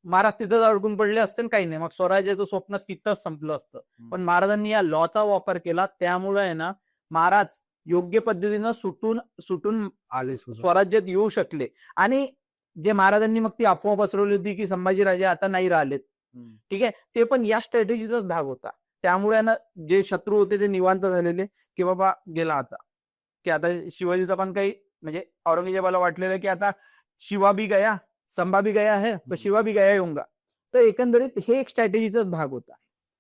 महाराज तिथंच अडकून पडले असते आणि काही नाही, मग स्वराज्याचं स्वप्न तिथंच संपलं असतं. पण महाराजांनी या लॉचा वापर केला, त्यामुळे आहे ना महाराज योग्य पद्धतीनं सुटून आले स्वराज्यात येऊ शकले. आणि जे महाराजांनी मग ती अफवा पसरवली होती की संभाजीराजे आता नाही राहिलेत, ठीक आहे, ते पण या स्ट्रॅटेजीचाच भाग होता. त्यामुळे ना जे शत्रू होते ते निवांत झालेले, की बाबा गेला आता, की आता शिवाजीचा पण काही म्हणजे औरंगजेबाला वाटलेलं की आता शिवा भी गया, संभा भी गया है, तो शिवा भी गया होऊंगा. तर एकंदरीत हे एक स्ट्रॅटेजीचाच भाग होता.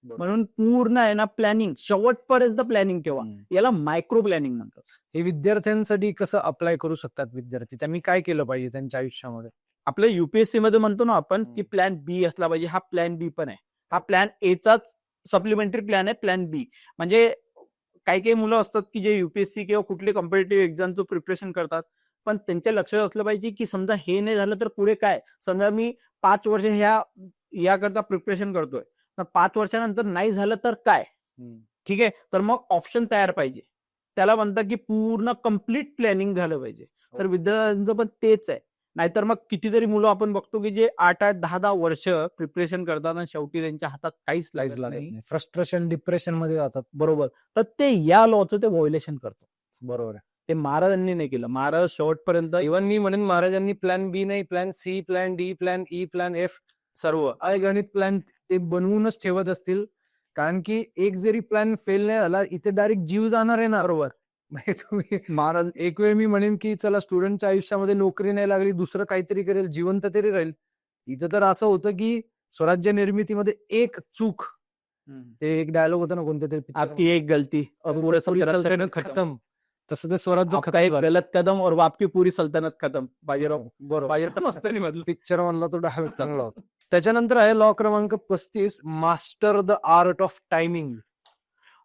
म्हणून पूर्ण आहे ना प्लॅनिंग शेवटपर्यंत प्लॅनिंग ठेवा. याला मायक्रो प्लॅनिंग म्हणतात. हे विद्यार्थ्यांसाठी कसं अप्लाय करू शकतात विद्यार्थी? त्यांनी काय केलं पाहिजे त्यांच्या आयुष्यामध्ये? आपल्या युपीएससी मध्ये म्हणतो ना आपण की प्लॅन बी असला पाहिजे. हा प्लॅन बी पण आहे. हा प्लॅन एचाच सप्लिमेंटरी प्लॅन आहे, प्लॅन बी. म्हणजे काही काही मुलं असतात की जे युपीएससी किंवा कुठले कॉम्पिटेटिव्ह एक्झामचं प्रिपरेशन करतात, पण त्यांच्या लक्षात असलं पाहिजे की समजा हे नाही झालं तर पुढे काय. समजा मी 5 वर्ष याकरता प्रिपरेशन करतोय, तर 5 वर्षानंतर नाही झालं तर काय, ठीक आहे. तर मग ऑप्शन तयार पाहिजे. त्याला म्हणतात की पूर्ण कम्प्लीट प्लॅनिंग झालं पाहिजे. तर विद्यार्थ्यांचं पण तेच आहे. नाहीतर मग कितीतरी मुलं आपण बघतो की जे 8-8, 10-10 वर्ष प्रिपरेशन करतात आणि शेवटी त्यांच्या हातात काहीच लागत नाही. फ्रस्ट्रेशन, डिप्रेशन मध्ये जातात. बरोबर. तर ते या लॉचं ते व्हायोलेशन करतात. बरोबर आहे. ते महाराजांनी नाही केलं. महाराज शेवटपर्यंत इव्हन मी म्हणेन महाराजांनी प्लॅन बी नाही, plan C, plan D, plan E, plan F सर्व अगणित प्लॅन ते बनवूनच ठेवत असतील. कारण की एक जरी प्लॅन फेल नाही झाला, इथे डायरेक्ट जीव जाणार आहे ना. बरोबर. म्हणजे तुम्ही महाराज एक वेळ मी म्हणेन की चला स्टुडंटच्या आयुष्यामध्ये नोकरी नाही लागली, दुसरं काहीतरी करेल, जिवंत तरी राहील. इथं तर असं होतं की स्वराज्य निर्मितीमध्ये एक चूक, ते एक डायलॉग होता ना कोणत्या तरी आपकी एक गलती और पूरे सल्तनत खतम. तसं ते स्वराज्य आपका एक गलत कदम और आपकी पूरी सल्तनत खतम. बाजीराव बरोबर. बाजीराव मस्तानी मधलं पिक्चर मधला तो डायलॉग चांगला होता. त्याच्यानंतर आहे लॉ क्रमांक 35, master the art of timing.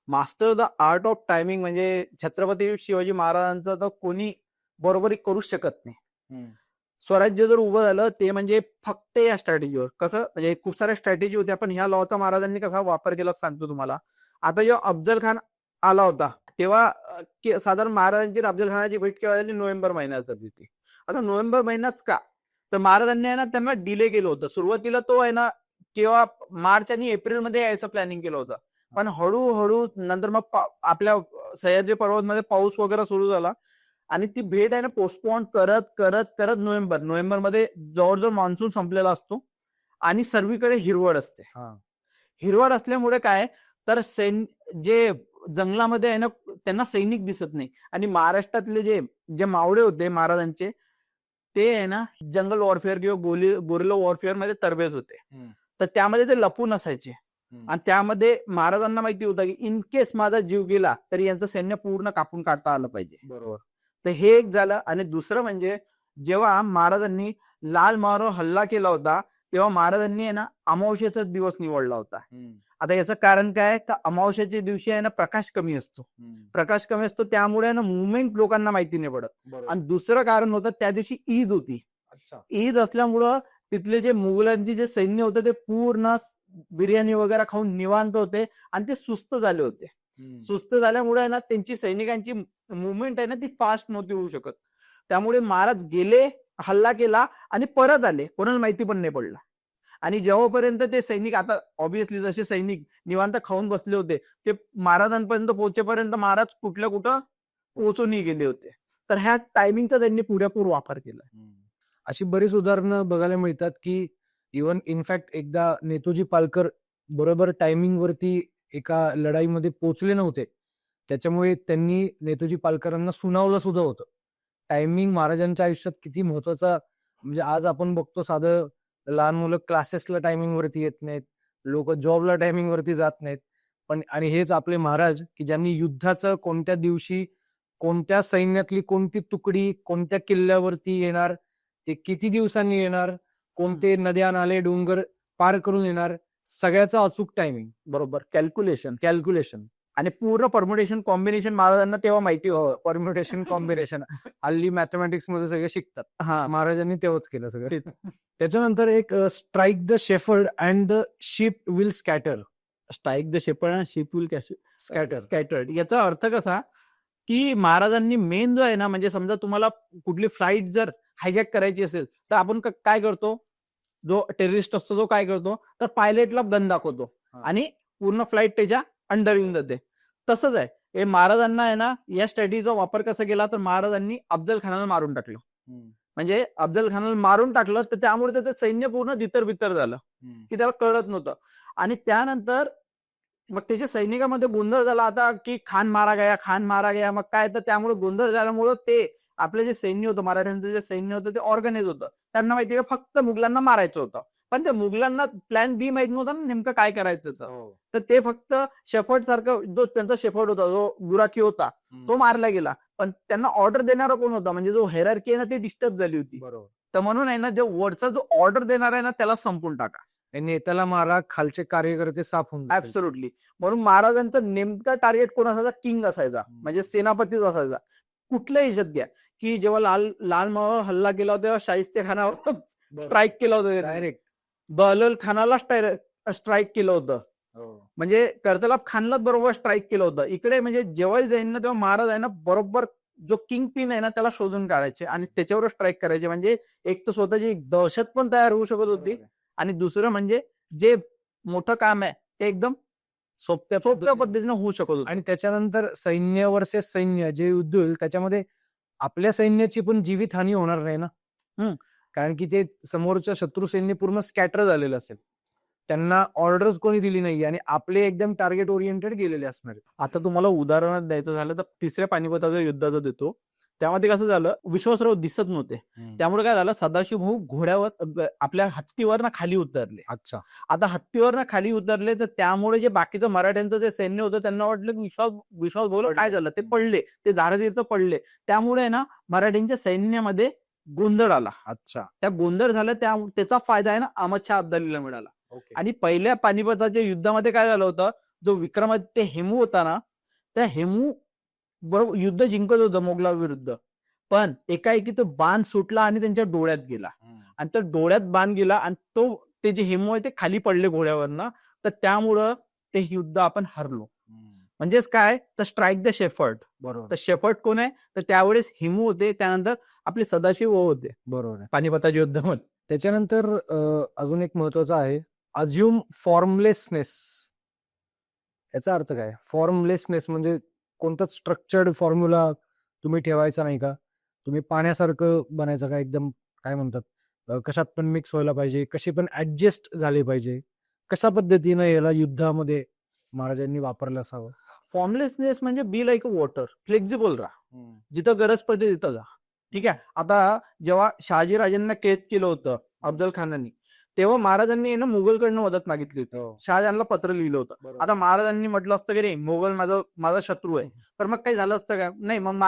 Master the art of timing म्हणजे छत्रपती शिवाजी महाराजांचा तर कोणी बरोबरी करूच शकत नाही. स्वराज्य जर उभं झालं ते म्हणजे फक्त या स्ट्रॅटेजीवर. कसं म्हणजे खूप साऱ्या स्ट्रॅटेजी होत्या, पण ह्या लॉचा महाराजांनी कसा वापर केला सांगतो तुम्हाला. आता जेव्हा अफजल खान आला होता तेव्हा साधारण महाराजांची अफजल खानाची भेट केव्हा झाली, नोव्हेंबर महिन्यात झाली होती. आता नोव्हेंबर महिन्यात का, तर महाराजांनी आहे ना त्यांना डिले केलं होतं. सुरुवातीला तो आहे ना केव्हा मार्च आणि एप्रिल मध्ये यायचं प्लॅनिंग केलं होतं, पण हळूहळू नंतर मग आपल्या सह्याद्री पर्वतमध्ये पाऊस वगैरे सुरू झाला आणि ती भेट आहे ना पोस्टपोन करत करत करत नोव्हेंबर मध्ये जवळजवळ मान्सून संपलेला असतो आणि सर्वीकडे हिरवळ असते. हिरवळ असल्यामुळे काय, तर जे जंगलामध्ये आहे ना त्यांना सैनिक दिसत नाही. आणि महाराष्ट्रातले जे मावळे होते महाराजांचे, ते आहे ना जंगल वॉरफेअर किंवा गोरिल्ला वॉरफेअर मध्ये तरबेज होते. तर त्यामध्ये ते लपून असायचे आणि त्यामध्ये महाराजांना माहिती होतं की इन केस माझा जीव गेला तरी यांचं सैन्य पूर्ण कापून काढता आलं पाहिजे. बरोबर. तर हे एक झालं. आणि दुसरं म्हणजे जेव्हा महाराजांनी लाल महाराज हल्ला केला होता तेव्हा महाराजांनी आहे ना अमावस्येचा दिवस निवडला होता. आता याचं कारण काय, तर अमावस्येच्या दिवशी आहे ना प्रकाश कमी असतो, त्यामुळे ना मुवमेंट लोकांना माहिती नाही पडत. आणि दुसरं कारण होतं त्या दिवशी ईद होती. ईद असल्यामुळं तिथले जे मुघलांचे जे सैन्य होते ते पूर्ण बिर्याणी वगैरे खाऊन निवांत होते आणि ते सुस्त झाले होते. सुस्त झाल्यामुळे ना त्यांची सैनिकांची मुवमेंट आहे ना ती फास्ट नव्हती होऊ शकत. त्यामुळे महाराज गेले, हल्ला केला आणि परत आले, कोणाला माहिती पण नाही पडलं. आणि जेव्हापर्यंत ते सैनिक, आता ऑब्विसली जसे सैनिक निवांत खाऊन बसले होते, ते महाराजांपर्यंत पोहोचेपर्यंत महाराज कुठल्या कुठं पोहोचूनही गेले होते. तर ह्या टायमिंगचा त्यांनी पुरेपूर वापर केला. अशी बरीच उदाहरणं बघायला मिळतात की इव्हन इनफॅक्ट एकदा नेताजी पालकर बरोबर टायमिंग वरती एका लढाईमध्ये पोहोचले नव्हते, त्याच्यामुळे त्यांनी नेताजी पालकरांना सुनावलं सुद्धा होतं. टायमिंग महाराजांच्या आयुष्यात किती महत्वाचा, म्हणजे आज आपण बघतो साधं लहान मुलं क्लासेसला टायमिंग वरती येत नाहीत, लोक जॉबला टायमिंग वरती जात नाहीत, पण आणि हेच आपले महाराज की ज्यांनी युद्धाचं कोणत्या दिवशी, कोणत्या सैन्यातली कोणती तुकडी कोणत्या किल्ल्यावरती येणार, ते किती दिवसांनी येणार, कोणते नद्या नाले डोंगर पार करून येणार, सगळ्याचा अचूक टायमिंग, बरोबर कॅल्क्युलेशन कॅल्क्युलेशन, आणि पूर्ण परम्युटेशन कॉम्बिनेशन महाराजांना तेव्हा माहिती व्हावं. Permutation combination. हल्ली मॅथमॅटिक्स मध्ये सगळे शिकतात, हा महाराजांनी तेव्हाच केलं सगळं. त्याच्यानंतर एक strike the shepherd and the sheep will scatter. Strike the shepherd and sheep will scatter. Scattered याचा अर्थ कसा की महाराजांनी मेन जो आहे ना, म्हणजे समजा तुम्हाला कुठली फ्लाईट जर हायजॅक करायची असेल तर आपण काय करतो, जो टेररिस्ट असतो तो काय करतो, तर पायलटला गन दाखवतो हा. आणि पूर्ण फ्लाईट त्याच्या अंडर येऊन जाते. तसंच आहे हे महाराजांना आहे ना, या स्ट्रॅटेजीचा वापर कसा केला तर महाराजांनी अफजल खानाला मारून टाकलं. म्हणजे अफजल खानाला मारून टाकलं तर त्यामुळे त्याचं सैन्य पूर्ण तितर झालं की त्याला कळत नव्हतं. आणि त्यानंतर मग त्याच्या सैनिकामध्ये गोंधळ झाला आता की खान मारा गया. मग काय तर त्यामुळे गोंधळ झाल्यामुळं ते आपलं जे सैन्य होतं, मराठ्यांचं जे सैन्य होतं ते ऑर्गनाइज होतं. त्यांना माहिती आहे फक्त मुघलांना मारायचं होतं, पण ते मुघलांना प्लॅन बी माहित नव्हता ना नेमकं काय करायचं होतं. तर ते फक्त शेफर्ड सारखं, जो त्यांचा शेफर्ड होता, जो गुराखी होता, तो मारला गेला. पण त्यांना ऑर्डर देणारा कोण होता, म्हणजे जो हेरारकी आहे ना ती डिस्टर्ब झाली होती. बरोबर. तर म्हणून आहे ना, जो वरचा जो ऑर्डर देणार आहे ना त्याला संपून टाका. नेत्याला मारा, खालचे कार्यकर्ते साफ होऊन जातील. ऍब्सोल्युटली. म्हणून महाराजांचा नेमका टार्गेट कोण असायचा, किंग असायचा, म्हणजे सेनापतीच असायचा. कुठल्याही ह्याच्यात घ्या की जेव्हा लाल महाल हल्ला केला होता तेव्हा शाहिस्ते खानावर स्ट्राईक केलं होतं, डायरेक्ट. बहलोल खानाला स्ट्राईक केलं होतं, म्हणजे कर्तलाब खानलाच बरोबर स्ट्राईक केलं होतं. इकडे म्हणजे जेव्हा जाईन ना तेव्हा महाराज आहे ना बरोबर जो किंग पिन आहे ना त्याला शोधून काढायचे आणि त्याच्यावर स्ट्राईक करायचे. म्हणजे एक तर स्वतःची दहशत पण तयार होऊ शकत होती आणि दुसरं म्हणजे जे मोठं काम आहे ते एकदम सोप्या पद्धतीने होऊ शकत होतं. आणि त्याच्यानंतर सैन्य वर्सेस सैन्य जे युद्ध होईल त्याच्यामध्ये आपल्या सैन्याची पण जीवित हानी होणार नाही ना. कारण की ते समोरच्या शत्रू सैन्य पूर्ण स्कॅटर झालेलं असेल, त्यांना ऑर्डर्स कोणी दिली नाही आणि आपले एकदम टार्गेट ओरिएंटेड गेलेले असणार. आता तुम्हाला उदाहरण द्यायचं झालं तर तिसऱ्या पानिपताच्या युद्धाचं देतो. त्यामध्ये कसं झालं, विश्वासराव दिसत नव्हते, त्यामुळे काय झालं, सदाशिव भाऊ घोड्यावर आपल्या हत्तीवर ना खाली उतरले. अच्छा. आता हत्तीवर ना खाली उतरले तर त्यामुळे जे बाकीचं मराठ्यांचं जे सैन्य होतं त्यांना वाटलं की विश्वास भाऊ काय झालं, ते पडले, ते धारतीर्थ पडले. त्यामुळे ना मराठ्यांच्या सैन्यामध्ये गोंधळ आला. अच्छा. त्या गोंधळ झाला, त्याचा फायदा आहे ना अहमद शाह अब्दालीला मिळाला. आणि पहिल्या पानिपताच्या युद्धामध्ये काय झालं होतं, जो विक्रमादित्य हेमू होता ना, त्या हेमू बरोबर युद्ध जिंकत होतं मोगलाविरुद्ध, पण एकाएकी तो बाण सुटला आणि त्यांच्या डोळ्यात गेला. आणि त्या डोळ्यात बाण गेला आणि ते जे हेमू आहे ते खाली पडले घोड्यावरनं. तर त्यामुळं ते युद्ध आपण हरलो. म्हणजेच काय, तर स्ट्राईक द शेफर्ड. बरोबर. तर शेफर्ड कोण आहे, तर त्यावेळेस हिमू होते, त्यानंतर आपले सदाशिव होते बरोबर. पानिपताच्या युद्धामध्ये. त्याच्यानंतर अजून एक महत्वाचं आहे, अज्युम फॉर्मलेसनेस. याचा अर्थ काय? फॉर्मलेसनेस म्हणजे कोणताच स्ट्रक्चर्ड फॉर्म्युला तुम्ही ठेवायचा नाही का? तुम्ही पाण्यासारखं बनायचं का, एकदम काय म्हणतात, कशात पण मिक्स व्हायला पाहिजे, कशी पण ऍडजस्ट झाले पाहिजे, कशा पद्धतीनं याला युद्धामध्ये महाराजांनी वापरलं असावं? फॉर्मलेसनेस म्हणजे बी लाईक वॉटर, फ्लेक्झिबल राहा, जिथं गरज पडते तिथं जा. ठीक आहे. आता जेव्हा शहाजी राजांना कैद केलं होतं अफजल खानांनी, तेव्हा महाराजांनी ना मुघलकडनं मदत मागितली होती. शहाजहानला पत्र लिहिलं होतं. आता महाराजांनी म्हटलं असतं की रे मोगल माझा शत्रू आहे, तर मग काही झालं असतं का? नाही. मग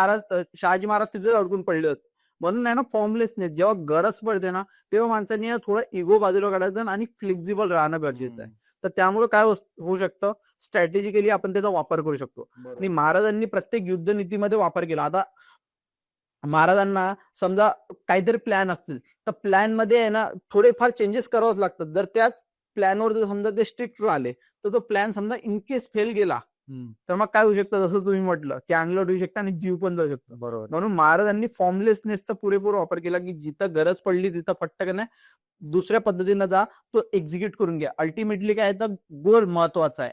शहाजी महाराज तिथेच अडकून पडले होते. म्हणून आहे ना फॉर्मलेसनेस, जेव्हा गरज पडते ना तेव्हा माणसांनी थोडं इगो बाजूला काढायचं आणि फ्लेक्झिबल राहणं गरजेचं आहे. तर त्यामुळे काय होऊ शकतं, स्ट्रॅटेजिकली आपण त्याचा वापर करू शकतो. आणि महाराजांनी प्रत्येक युद्ध नीतीमध्ये वापर केला. आता महाराजांना समजा काहीतरी प्लॅन असतील तर प्लॅन मध्ये आहे ना थोडेफार चेंजेस करावेच लागतात. जर त्याच प्लॅनवर जर समजा ते स्ट्रिक्ट राहिले तर तो प्लॅन समजा इन केस फेल गेला तर मग काय होऊ शकतं, जसं तुम्ही म्हटलं की अनलॉट होऊ शकतं आणि जीव पण जाऊ शकतो. बरोबर. म्हणून महाराजांनी फॉर्मलेसनेसचा पुरेपूर वापर केला, की जिथं गरज पडली तिथं पटकन दुसऱ्या पद्धतीनं जा, तो एक्झिक्यूट करून घ्या. अल्टिमेटली काय आहे, तर गोल महत्वाचा आहे.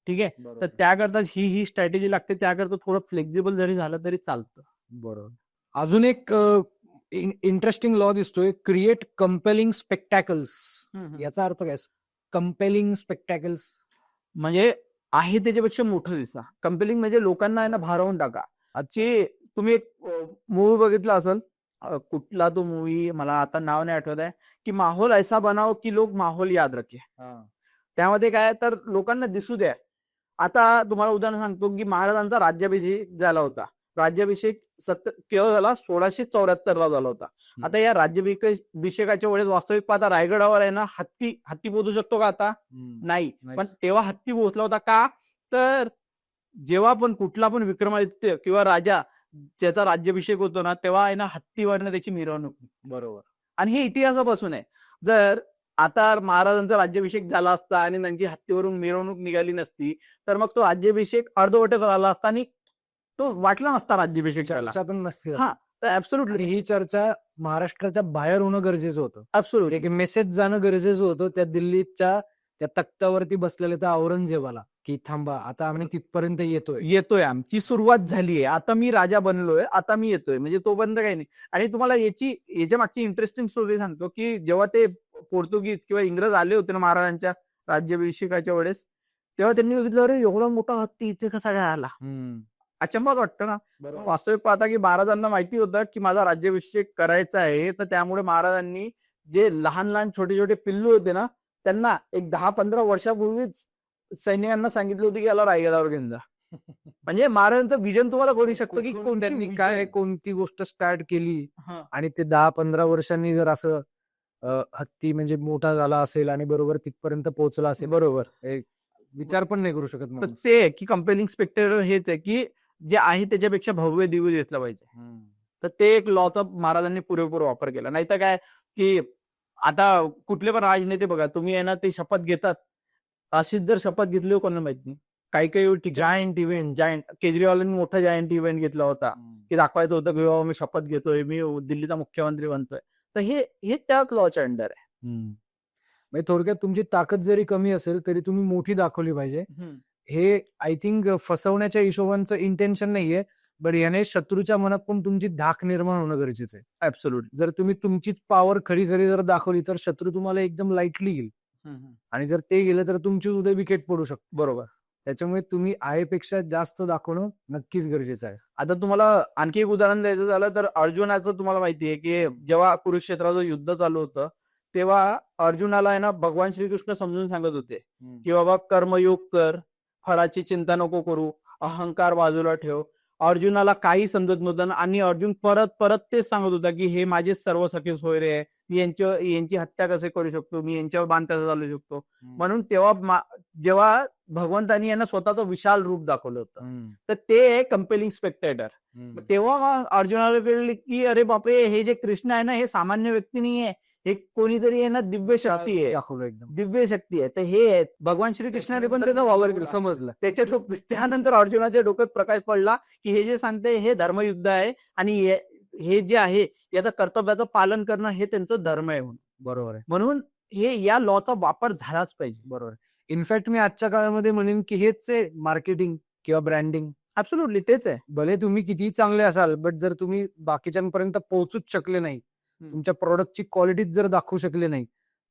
ठीक आहे. तर बरोबर. त्याकरता ही स्ट्रॅटेजी लागते. त्याकरता थोडं फ्लेक्झिबल जरी झालं तरी चालतं. बरोबर. अजून एक इंटरेस्टिंग लॉ दिसतोय, क्रिएट कंपेलिंग स्पेक्टॅकल्स. याचा अर्थ काय? कंपेलिंग स्पेक्टॅकल्स म्हणजे आहे त्याच्यापेक्षा मोठं दिसा. कंपेलिंग म्हणजे लोकांना आहे ना भारावून टाका. आजची तुम्ही एक मूवी बघितला असेल, कुठला तो मूवी मला आता नाव नाही आठवत आहे, की माहोल ऐसा बनाओ की लोग माहोल याद रखे. त्यामध्ये काय तर लोकांना दिसू द्या. आता तुम्हाला उदाहरण सांगतो की महाराजांचा राज्याभिषेक झाला होता. राज्याभिषेक केव्हा झाला? 1674 झाला होता. आता या राज्याभिषेकाच्या वेळेस वास्तविक पाहता रायगडावर आहे ना हत्ती पोहोचू शकतो का आता? नाही. पण तेव्हा हत्ती पोहोचला होता का? तर जेव्हा पण कुठला पण विक्रमादित्य किंवा राजा ज्याचा राज्याभिषेक होतो ना, तेव्हा आहे ना हत्तीवरनं त्याची मिरवणूक. बरोबर. आणि हे इतिहासापासून आहे. जर आता महाराजांचा राज्याभिषेक झाला असता आणि त्यांची हत्तीवरून मिरवणूक निघाली नसती, तर मग तो राज्याभिषेक अर्धवटच झाला असता आणि तो वाटला नसता राज्याभिषेक झाला. चर्चा पण नसते. हा, तर आणि ऍब्सोल्युटली ही चर्चा महाराष्ट्राच्या बाहेर होणं गरजेचं होतं. ऍब्सोल्युटली एक मेसेज जाणं गरजेचं होतं त्या दिल्लीच्या त्या तख्तावरती बसलेल्या त्या औरंगजेबाला, की थांबा आता आम्ही तिथपर्यंत येतोय. आमची सुरुवात झालीये. आता मी राजा बनलोय, आता मी येतोय. म्हणजे तोपर्यंत काही नाही. आणि तुम्हाला याच्या मागची इंटरेस्टिंग स्टोरी सांगतो, की जेव्हा ते पोर्तुगीज किंवा इंग्रज आले होते ना महाराजांच्या राज्याभिषेकाच्या वेळेस, तेव्हा त्यांनी बघितलं, अरे एवढा मोठा हत्ती इथे कसा काय आला? अचंबाच वाटतं ना. बरोबर. वास्तविक पाहता की महाराजांना माहिती होतं की माझा राज्याभिषेक करायचा आहे, तर त्यामुळे महाराजांनी जे लहान लहान छोटे छोटे पिल्लू होते ना, त्यांना एक 10-15 वर्षापूर्वीच सैनिकांना सांगितलं होतं की याला रायगडावर घेऊन जा. म्हणजे महाराजांचं विजन तुम्हाला कळू शकतं की त्यांनी काय कोणती गोष्ट स्टार्ट केली हा. आणि ते 10-15 वर्षांनी जर असं हत्ती म्हणजे मोठा झाला असेल आणि बरोबर तिथपर्यंत पोहोचला असेल, बरोबर. एक विचार पण नाही करू शकत तर माणूस. ते की कंपेलिंग स्पेक्टेटर हेच आहे की जे आहे त्याच्यापेक्षा भव्य दिव्य दिसलं पाहिजे. तर ते एक लॉचा महाराजांनी पुरेपूर वापर केला. नाही तर काय की आता कुठले पण राजनेते बघा, तुम्ही आहे ना ते शपथ घेतात, अशीच जर शपथ घेतली कोणाला माहित नाही. काही काही जायंट केजरीवालांनी मोठा जायंट इव्हेंट घेतला होता की दाखवायचं होतं की बाबा मी शपथ घेतोय, मी दिल्लीचा मुख्यमंत्री बनतोय. तर हे त्याच लॉच्या अंडर आहे. म्हणजे थोडक्यात तुमची ताकद जरी कमी असेल तरी तुम्ही मोठी दाखवली पाहिजे. हे आय थिंक फसवण्याच्या हिशोबाचं इंटेन्शन नाहीये, बट याने शत्रूच्या मनात पण तुमची धाक निर्माण होणं गरजेचं आहे. ऍब्सोल्युटली. जर तुम्ही तुमचीच पॉवर खरी जर दाखवली तर शत्रू तुम्हाला एकदम लाईटली घेईल आणि जर ते गेलं तर तुमची उद्या विकेट पडू शकतो. बरोबर. त्याच्यामुळे तुम्ही आहेपेक्षा जास्त दाखवणं नक्कीच गरजेचं आहे. आता तुम्हाला आणखी एक उदाहरण द्यायचं झालं तर अर्जुनाचं तुम्हाला माहिती आहे की जेव्हा कुरुक्षेत्राचं युद्ध चालू होतं, तेव्हा अर्जुनाला आहे ना भगवान श्रीकृष्ण समजून सांगत होते की बाबा कर्मयोग कर, फळाची चिंता नको करू, अहंकार बाजूला ठेव. अर्जुनाला काही समजत नव्हतं आणि अर्जुन परत परत तेच सांगत होता की हे माझे सर्व सखे सोयरे आहे, मी यांची हत्या कसे करू शकतो, मी यांच्यावर बाण कसा चालू शकतो. म्हणून तेव्हा जेव्हा भगवंतानी यांना स्वतःचं विशाल रूप दाखवलं होतं, तर ते आहे कंपेलिंग स्पेक्टेटर. तेव्हा अर्जुनाला कळले की अरे बापरे, हे जे कृष्ण आहे ना हे सामान्य व्यक्ती नाहीये, हे कोणीतरी आहे ना दिव्य शक्ती आहे, दाखवलं एकदम दिव्य शक्ती आहे. तर हे भगवान श्रीकृष्णाने पण त्याचा वावर केला, समजलं. त्यानंतर अर्जुनाच्या डोक्यात प्रकाश पडला की हे जे सांगते हे धर्मयुद्ध आहे आणि हे जे आहे याचं कर्तव्याचं पालन करणं हे त्यांचं धर्म आहे. बरोबर आहे. म्हणून हे या लॉचा वापर झालाच पाहिजे. बरोबर. इनफॅक्ट मी आजच्या काळामध्ये म्हणेन की हेच आहे मार्केटिंग किंवा ब्रँडिंग. ऍब्सोल्युटली तेच आहे. भले तुम्ही कितीही चांगले असाल, बट जर तुम्ही बाकीच्यांपर्यंत पोहोचूच शकले नाही, तुमच्या प्रॉडक्टची क्वालिटी जर दाखवू शकले नाही,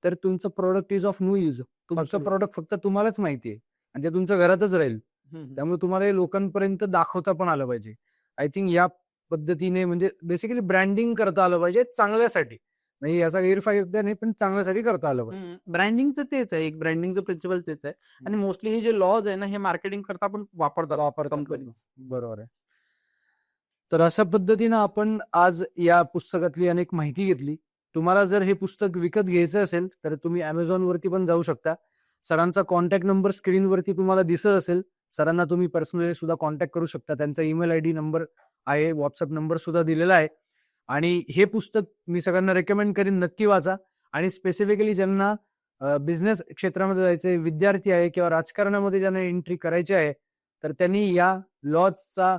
तर तुमचं product is of no use. तुमचं प्रॉडक्ट फक्त तुम्हालाच माहिती आहे आणि ते तुमच्या घरातच राहील. त्यामुळे तुम्हाला हे लोकांपर्यंत दाखवता पण आलं पाहिजे. आय थिंक या पद्धतीने म्हणजे बेसिकली ब्रँडिंग करता आलं पाहिजे चांगल्यासाठी. नाही याचा गैरफायदा नाही, पण चांगल्यासाठी करता आलं पाहिजे. ब्रँडिंगचं तेच आहे, एक ब्रँडिंगचं प्रिन्सिपल तेच आहे. आणि मोस्टली हे जे लॉज आहे ना हे मार्केटिंग करता पण वापरतात कंपनी. बरोबर आहे. तर अशा पद्धतीनं आपण आज या पुस्तकातली अनेक माहिती घेतली. तुम्हाला जर हे पुस्तक विकत घ्यायचं असेल तर तुम्ही Amazon वरती पण जाऊ शकता. सरांचा कॉन्टॅक्ट नंबर स्क्रीनवरती तुम्हाला दिसत असेल. सरांना तुम्ही पर्सनली सुद्धा कॉन्टॅक्ट करू शकता. त्यांचा ईमेल आयडी नंबर आहे, व्हॉट्सअप नंबर सुद्धा दिलेला आहे. आणि हे पुस्तक मी सगळ्यांना रेकमेंड करीन, नक्की वाचा. आणि स्पेसिफिकली ज्यांना बिझनेस क्षेत्रामध्ये जायचंय, विद्यार्थी आहे किंवा राजकारणामध्ये ज्यांना एंट्री करायची आहे, तर त्यांनी या लॉजचा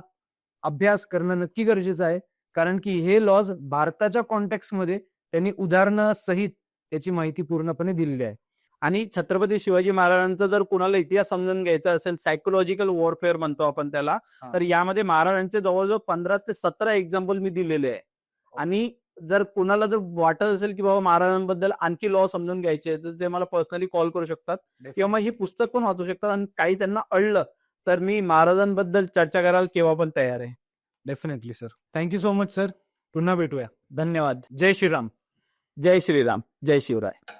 अभ्यास करणं नक्की गरजेचं आहे. कारण की हे लॉज भारताच्या कॉन्टेक्स्टमध्ये त्यांनी उदाहरणासहित त्याची माहिती पूर्णपणे दिलेली आहे. आणि छत्रपती शिवाजी महाराजांचा जर कुणाला इतिहास समजून घ्यायचा असेल, सायकोलॉजिकल वॉरफेअर म्हणतो आपण त्याला, हा. तर यामध्ये महाराजांचे जवळजवळ 15 ते 17 एक्झाम्पल मी दिलेले आहे. आणि जर कुणाला जर वाटत असेल की बाबा महाराजांबद्दल आणखी लॉ समजून घ्यायचे तर ते मला पर्सनली कॉल करू शकतात किंवा मग ही पुस्तक पण वाचू शकतात. आणि काही त्यांना अडलं तर मी महाराजांबद्दल चर्चा करायला केव्हा पण तयार आहे. Definitely sir. Thank you so much sir. पुन्हा भेटूया. धन्यवाद. जय श्रीराम. जय श्रीराम. जय शिवराय.